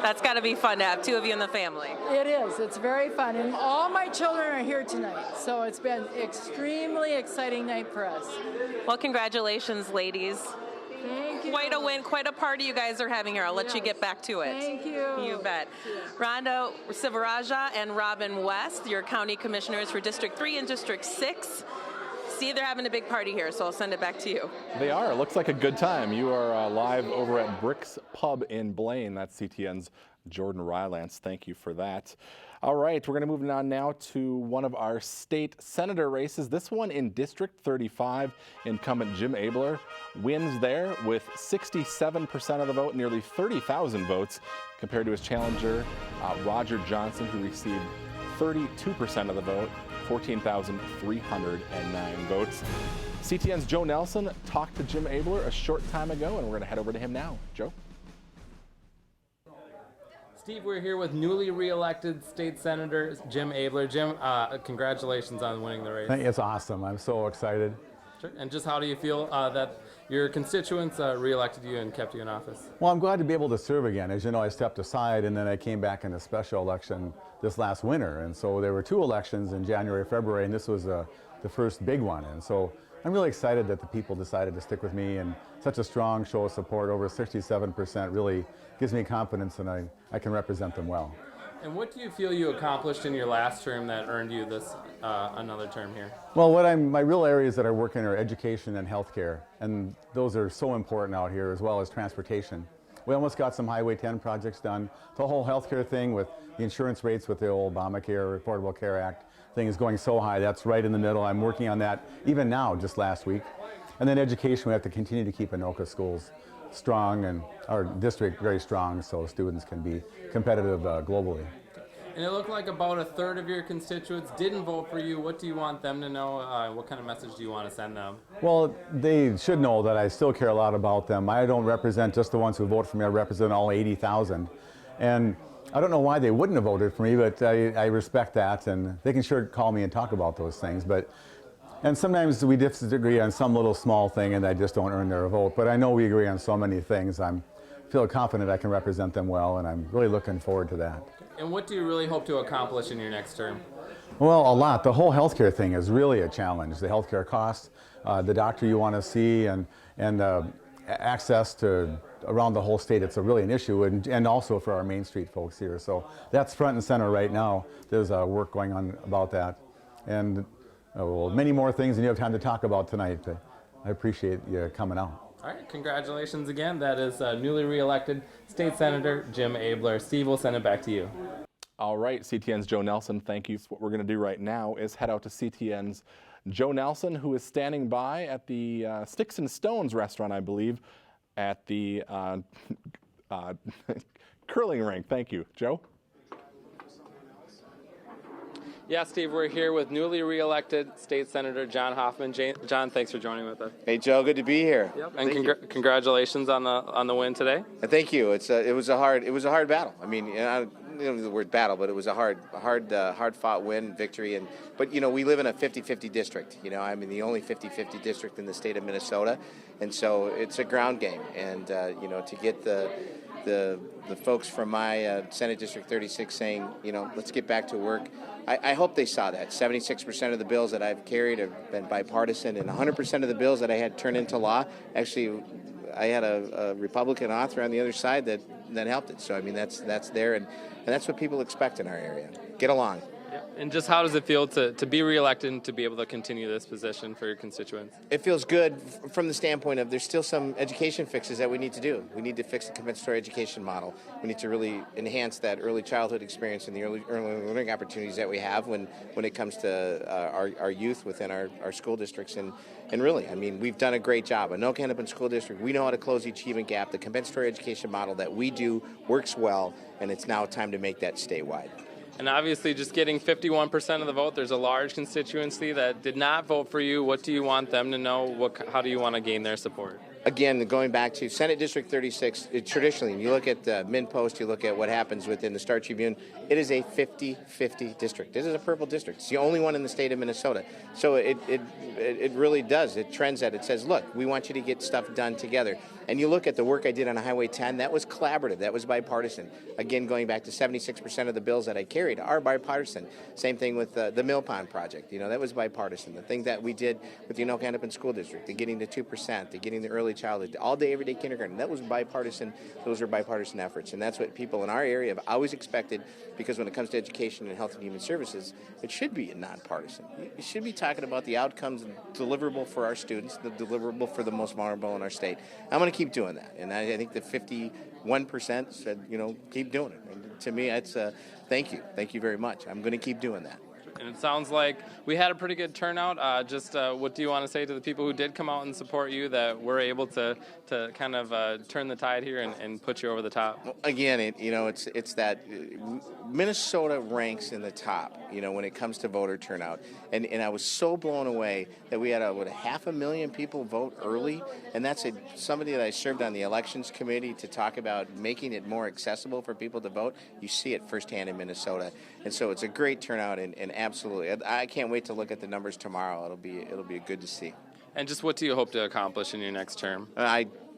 That's got to be fun to have two of you in the family. It is. It's very fun. And all my children are here tonight, so it's been an extremely exciting night for us. Well, congratulations, ladies. Thank you. Quite a win, quite a party you guys are having here. I'll let you get back to it. Thank you. You bet. Rhonda Sivaraja and Robin West, your county commissioners for District 3 and District 6. Steve, they're having a big party here, so I'll send it back to you. They are. It looks like a good time. You are live over at Brick's Pub in Blaine. That's CTN's Jordan Rylance. Thank you for that. All right, we're going to move on now to one of our state senator races. This one in District 35. Incumbent Jim Abler wins there with 67% of the vote, nearly 30,000 votes, compared to his challenger, Roger Johnson, who received 32% of the vote, 14,309 votes. CTN's Joe Nelson talked to Jim Abler a short time ago, and we're going to head over to him now. Joe? Steve, we're here with newly re-elected state senator Jim Abler. Jim, congratulations on winning the race. It's awesome. I'm so excited. Sure. And just how do you feel that your constituents re-elected you and kept you in office? Well, I'm glad to be able to serve again. As you know, I stepped aside and then I came back in a special election this last winter. And so there were two elections in January, February, and this was the first big one. And so I'm really excited that the people decided to stick with me, and such a strong show of support, over 67%, really gives me confidence and I can represent them well. And what do you feel you accomplished in your last term that earned you this another term here? Well, my real areas that I work in are education and healthcare, and those are so important out here, as well as transportation. We almost got some Highway 10 projects done. The whole healthcare thing with the insurance rates with the old Obamacare, Affordable Care Act thing is going so high. That's right in the middle. I'm working on that even now, just last week. And then education, we have to continue to keep Anoka schools strong and our district very strong so students can be competitive globally. And it looked like about a third of your constituents didn't vote for you. What do you want them to know? What kind of message do you want to send them? Well, they should know that I still care a lot about them. I don't represent just the ones who vote for me. I represent all 80,000. And I don't know why they wouldn't have voted for me, but I respect that. And they can sure call me and talk about those things. And sometimes we disagree on some little small thing and I just don't earn their vote. But I know we agree on so many things. I feel confident I can represent them well, and I'm really looking forward to that. And what do you really hope to accomplish in your next term? Well, a lot. The whole healthcare thing is really a challenge. The healthcare costs, the doctor you want to see, and access to around the whole state. It's really an issue, and also for our Main Street folks here. So that's front and center right now. There's work going on about that, and well, many more things than you have time to talk about tonight. I appreciate you coming out. All right, congratulations again. That is newly re-elected State Senator Jim Abler. Steve, we'll send it back to you. All right, CTN's Joe Nelson, thank you. What we're going to do right now is head out to CTN's Joe Nelson, who is standing by at the Sticks and Stones restaurant, I believe, at the curling rink. Thank you. Joe? Yeah, Steve, we're here with newly re-elected State Senator John Hoffman. John, thanks for joining with us. Hey, Joe, good to be here. Yep. And congratulations on the win today. Thank you. It was a hard battle. I mean, I don't know the word battle, but it was a hard fought win, victory. But we live in a 50-50 district. I'm in the only 50-50 district in the state of Minnesota, and so it's a ground game. And to get the folks from my Senate District 36 saying, let's get back to work. I hope they saw that. 76% of the bills that I've carried have been bipartisan, and 100% of the bills that I had turned into law, actually, I had a Republican author on the other side that helped it. So, I mean, that's there, and that's what people expect in our area. Get along. Yeah. And just how does it feel to be reelected and to be able to continue this position for your constituents? It feels good from the standpoint of there's still some education fixes that we need to do. We need to fix the compensatory education model. We need to really enhance that early childhood experience and the early learning opportunities that we have when it comes to our youth within our school districts. And really, I mean, we've done a great job. Anoka Hennepin School District, we know how to close the achievement gap. The compensatory education model that we do works well, and it's now time to make that statewide. And obviously just getting 51% of the vote, there's a large constituency that did not vote for you. What do you want them to know? How do you want to gain their support? Again, going back to Senate District 36, traditionally, you look at the MinPost, you look at what happens within the Star Tribune, it is a 50-50 district. It is a purple district. It's the only one in the state of Minnesota. So it really does. It trends that. It says, look, we want you to get stuff done together. And you look at the work I did on Highway 10, that was collaborative. That was bipartisan. Again, going back to 76% of the bills that I carried are bipartisan. Same thing with the Mill Pond project. That was bipartisan. The thing that we did with the Anoka Hennepin School District, the getting to 2%, the getting the early childhood, all day, everyday kindergarten, that was bipartisan. Those are bipartisan efforts. And that's what people in our area have always expected, because when it comes to education and health and human services, it should be nonpartisan. You should be talking about the outcomes and deliverable for our students, the deliverable for the most vulnerable in our state. I'm going to keep doing that. And I think the 51% said, keep doing it. And to me, it's thank you. Thank you very much. I'm going to keep doing that. And it sounds like we had a pretty good turnout. What do you want to say to the people who did come out and support you, that we're able to kind of turn the tide here and put you over the top? Well, again, it's that Minnesota ranks in the top, when it comes to voter turnout. And I was so blown away that we had 500,000 people vote early. And that's somebody that I served on the elections committee to talk about making it more accessible for people to vote. You see it firsthand in Minnesota. And so it's a great turnout, and absolutely. I can't wait to look at the numbers tomorrow. It'll be good to see. And just what do you hope to accomplish in your next term?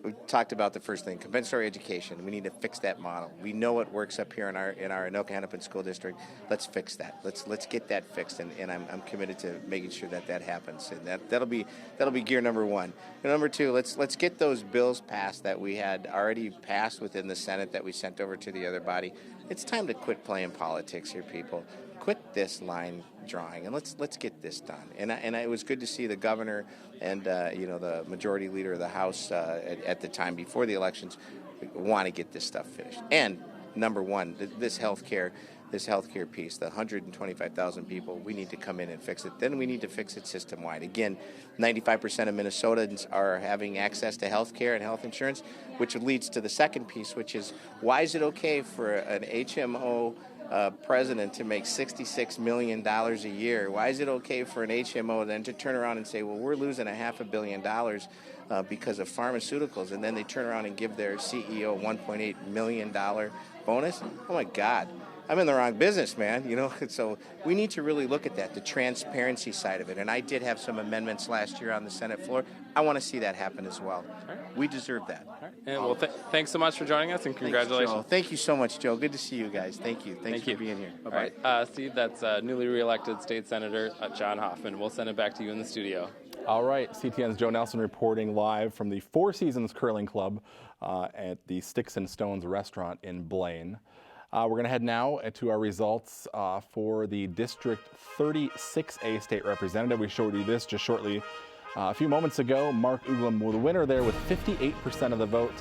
we talked about the first thing, compensatory education. We need to fix that model. We know what works up here in our Anoka-Hennepin School District. Let's fix that. Let's get that fixed, and I'm committed to making sure that happens. And that'll be gear number one. And number two, let's get those bills passed that we had already passed within the Senate that we sent over to the other body. It's time to quit playing politics here, people. Quit this line drawing, and let's get this done. And it was good to see the governor and the majority leader of the House at the time before the elections want to get this stuff finished. And number one, this healthcare piece, the 125,000 people, we need to come in and fix it. Then we need to fix it system-wide. Again, 95% of Minnesotans are having access to health care and health insurance, which leads to the second piece, which is, why is it okay for an HMO president to make $66 million a year? Why is it okay for an HMO then to turn around and say, well, we're losing $500 million because of pharmaceuticals, and then they turn around and give their CEO $1.8 million bonus? Oh my God. I'm in the wrong business, man. So we need to really look at that, the transparency side of it. And I did have some amendments last year on the Senate floor. I want to see that happen as well. We deserve that. And well, thanks so much for joining us, and congratulations. Thank you so much, Joe. Good to see you guys. Thank you. Thanks for being here. Bye-bye. All right, Steve, that's newly reelected State Senator John Hoffman. We'll send it back to you in the studio. All right, CTN's Joe Nelson reporting live from the Four Seasons Curling Club at the Sticks and Stones restaurant in Blaine. We're going to head now to our results for the District 36A state representative. We showed you this just shortly a few moments ago. Mark Uglem was the winner there with 58% of the vote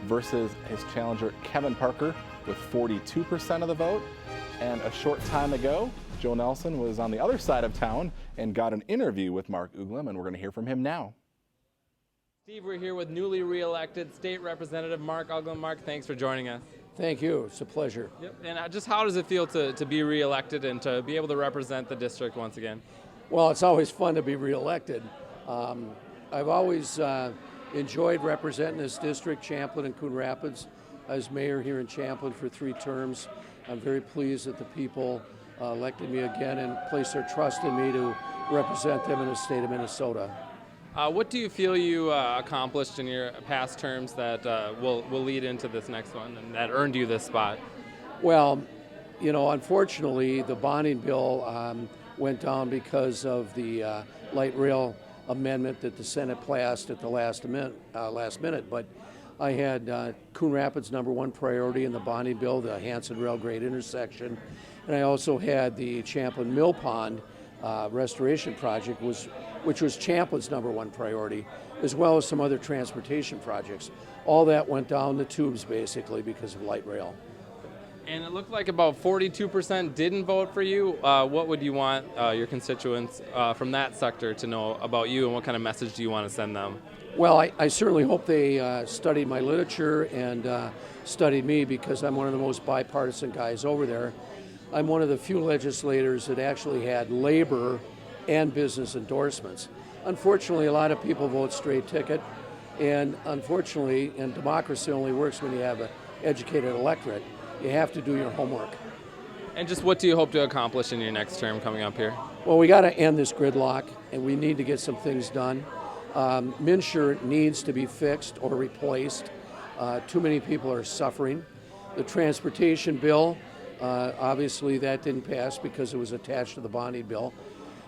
versus his challenger Kevin Parker with 42% of the vote. And a short time ago, Joe Nelson was on the other side of town and got an interview with Mark Uglem, and we're going to hear from him now. Steve, we're here with newly reelected State Representative Mark Uglem. Mark, thanks for joining us. Thank you. It's a pleasure. Yep. And just how does it feel to be reelected and to be able to represent the district once again? Well, it's always fun to be reelected. I've always enjoyed representing this district, Champlin and Coon Rapids. I was mayor here in Champlin for 3 terms. I'm very pleased that the people elected me again and placed their trust in me to represent them in the state of Minnesota. What do you feel you accomplished in your past terms that will lead into this next one and that earned you this spot? Well, unfortunately, the bonding bill went down because of the light rail amendment that the Senate passed at the last minute. But I had Coon Rapids #1 priority in the bonding bill, the Hanson Rail Grade intersection, and I also had the Champlin Mill Pond restoration project, which was Champlin's #1 priority, as well as some other transportation projects. All that went down the tubes basically because of light rail. And it looked like about 42% didn't vote for you. What would you want your constituents from that sector to know about you, and what kind of message do you want to send them? Well, I certainly hope they studied my literature and studied me, because I'm one of the most bipartisan guys over there. I'm one of the few legislators that actually had labor and business endorsements. Unfortunately, a lot of people vote straight ticket, and unfortunately, and democracy only works when you have an educated electorate. You have to do your homework. And just what do you hope to accomplish in your next term coming up here? Well, we got to end this gridlock, and we need to get some things done. MNsure needs to be fixed or replaced. Too many people are suffering. The transportation bill, obviously that didn't pass because it was attached to the bonding bill.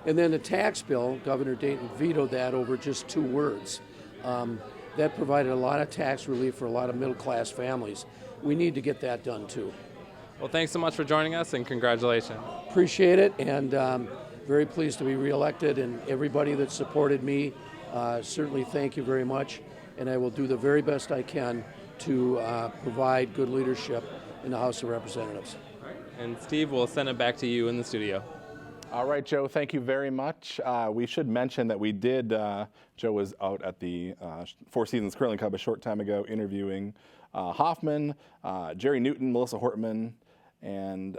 And then the tax bill, Governor Dayton vetoed that over just 2 words. That provided a lot of tax relief for a lot of middle-class families. We need to get that done too. Well, thanks so much for joining us, and congratulations. Appreciate it, and very pleased to be reelected, and everybody that supported me, certainly thank you very much, and I will do the very best I can to provide good leadership in the House of Representatives. And Steve, we'll send it back to you in the studio. All right, Joe, thank you very much. We should mention that we did, Joe was out at the Four Seasons Curling Club a short time ago interviewing Hoffman, Jerry Newton, Melissa Hortman, and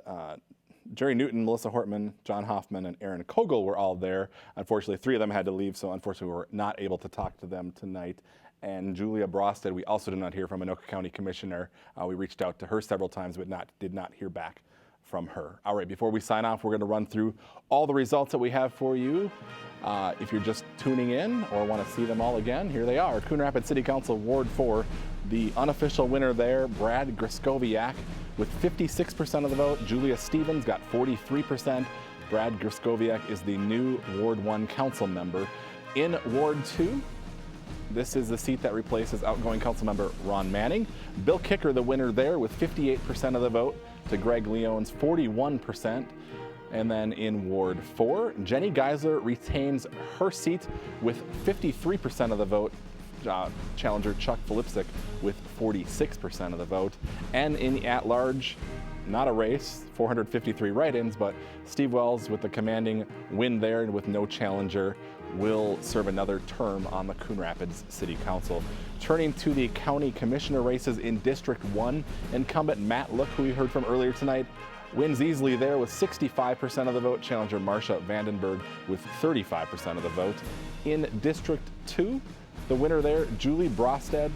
John Hoffman, and Aaron Kogel were all there. Unfortunately, 3 of them had to leave, so unfortunately we were not able to talk to them tonight. And Julia Brosted, we also did not hear from, Anoka County Commissioner. We reached out to her several times, but did not hear back from her. All right, before we sign off, we're going to run through all the results that we have for you. If you're just tuning in or want to see them all again, here they are. Coon Rapids City Council Ward 4, the unofficial winner there, Brad Griskowiak, with 56% of the vote. Julia Stevens got 43%. Brad Griskowiak is the new Ward 1 council member. In Ward 2, this is the seat that replaces outgoing council member Ron Manning. Bill Kicker, the winner there, with 58% of the vote to Greg Leone's 41%. And then in Ward 4, Jenny Geisler retains her seat with 53% of the vote. Challenger Chuck Filipsik with 46% of the vote. And in the at-large, not a race, 453 write-ins, but Steve Wells with the commanding win there and with no challenger will serve another term on the Coon Rapids City Council. Turning to the county commissioner races in District 1, incumbent Matt Look, who we heard from earlier tonight, wins easily there with 65% of the vote. Challenger Marcia Vandenberg with 35% of the vote. In District 2, the winner there, Julie Brosted,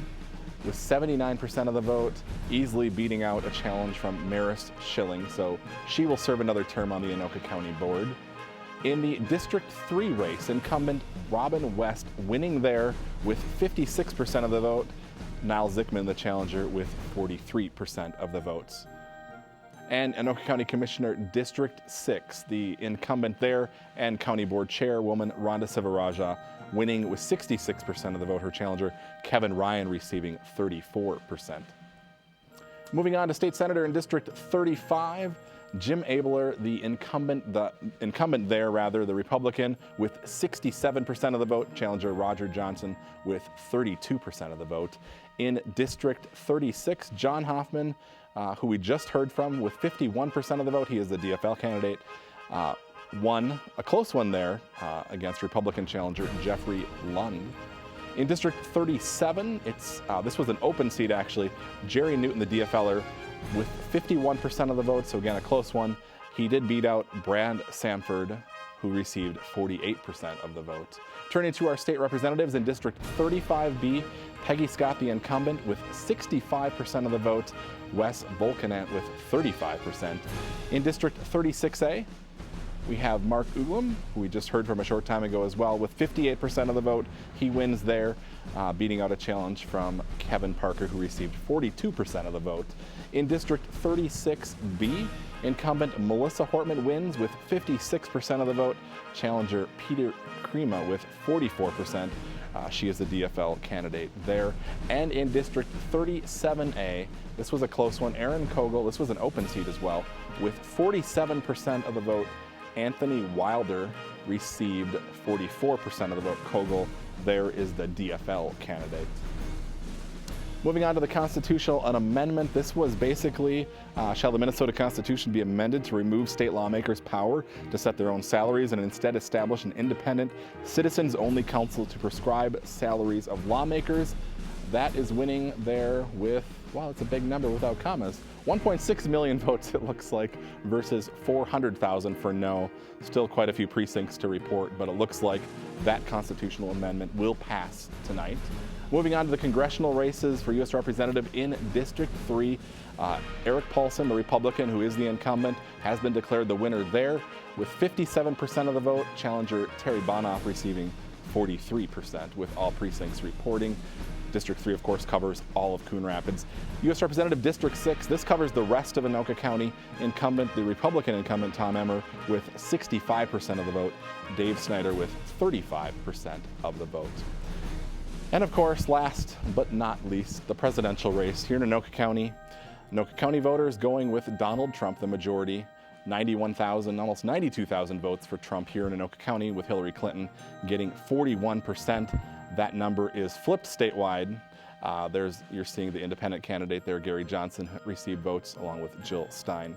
with 79% of the vote, easily beating out a challenge from Maris Schilling, so she will serve another term on the Anoka County Board. In the District 3 race, incumbent Robin West winning there with 56% of the vote. Niall Zickman, the challenger, with 43% of the votes. And Anoka County Commissioner District 6, the incumbent there and County Board Chairwoman Rhonda Sivaraja winning with 66% of the vote. Her challenger, Kevin Ryan, receiving 34%. Moving on to State Senator in District 35, Jim Abler, the incumbent there, the Republican, with 67% of the vote. Challenger Roger Johnson with 32% of the vote. In District 36, John Hoffman, who we just heard from, with 51% of the vote. He is the DFL candidate. Won a close one there against Republican challenger Jeffrey Lund. In District 37, this was an open seat actually. Jerry Newton, the DFLer, with 51% of the vote, so again a close one. He did beat out Brad Samford, who received 48% of the vote. Turning to our state representatives in District 35B, Peggy Scott, the incumbent, with 65% of the vote. Wes Volkanant with 35%. In District 36A, we have Mark Uglum, who we just heard from a short time ago as well, with 58% of the vote. He wins there, beating out a challenge from Kevin Parker, who received 42% of the vote. In District 36B, incumbent Melissa Hortman wins with 56% of the vote. Challenger Peter Krima with 44%. She is the DFL candidate there. And in District 37A, this was a close one. Aaron Kogel, this was an open seat as well, with 47% of the vote. Anthony Wilder received 44% of the vote. Kogel there is the DFL candidate. Moving on to the constitutional, an amendment. This was basically, shall the Minnesota Constitution be amended to remove state lawmakers' power to set their own salaries and instead establish an independent, citizens-only council to prescribe salaries of lawmakers? That is winning there with, wow, it's a big number without commas. 1.6 million votes, it looks like, versus 400,000 for no. Still quite a few precincts to report, but it looks like that constitutional amendment will pass tonight. Moving on to the congressional races for U.S. Representative in District 3, Eric Paulson, the Republican, who is the incumbent, has been declared the winner there with 57% of the vote. Challenger Terry Bonoff receiving 43%, with all precincts reporting. District 3, of course, covers all of Coon Rapids. U.S. Representative District 6, this covers the rest of Anoka County. Incumbent, the Republican incumbent, Tom Emmer, with 65% of the vote. Dave Snyder with 35% of the vote. And of course, last but not least, the presidential race here in Anoka County. Anoka County voters going with Donald Trump, the majority. 91,000, almost 92,000 votes for Trump here in Anoka County, with Hillary Clinton getting 41%. That number is flipped statewide. You're seeing the independent candidate there, Gary Johnson, received votes along with Jill Stein.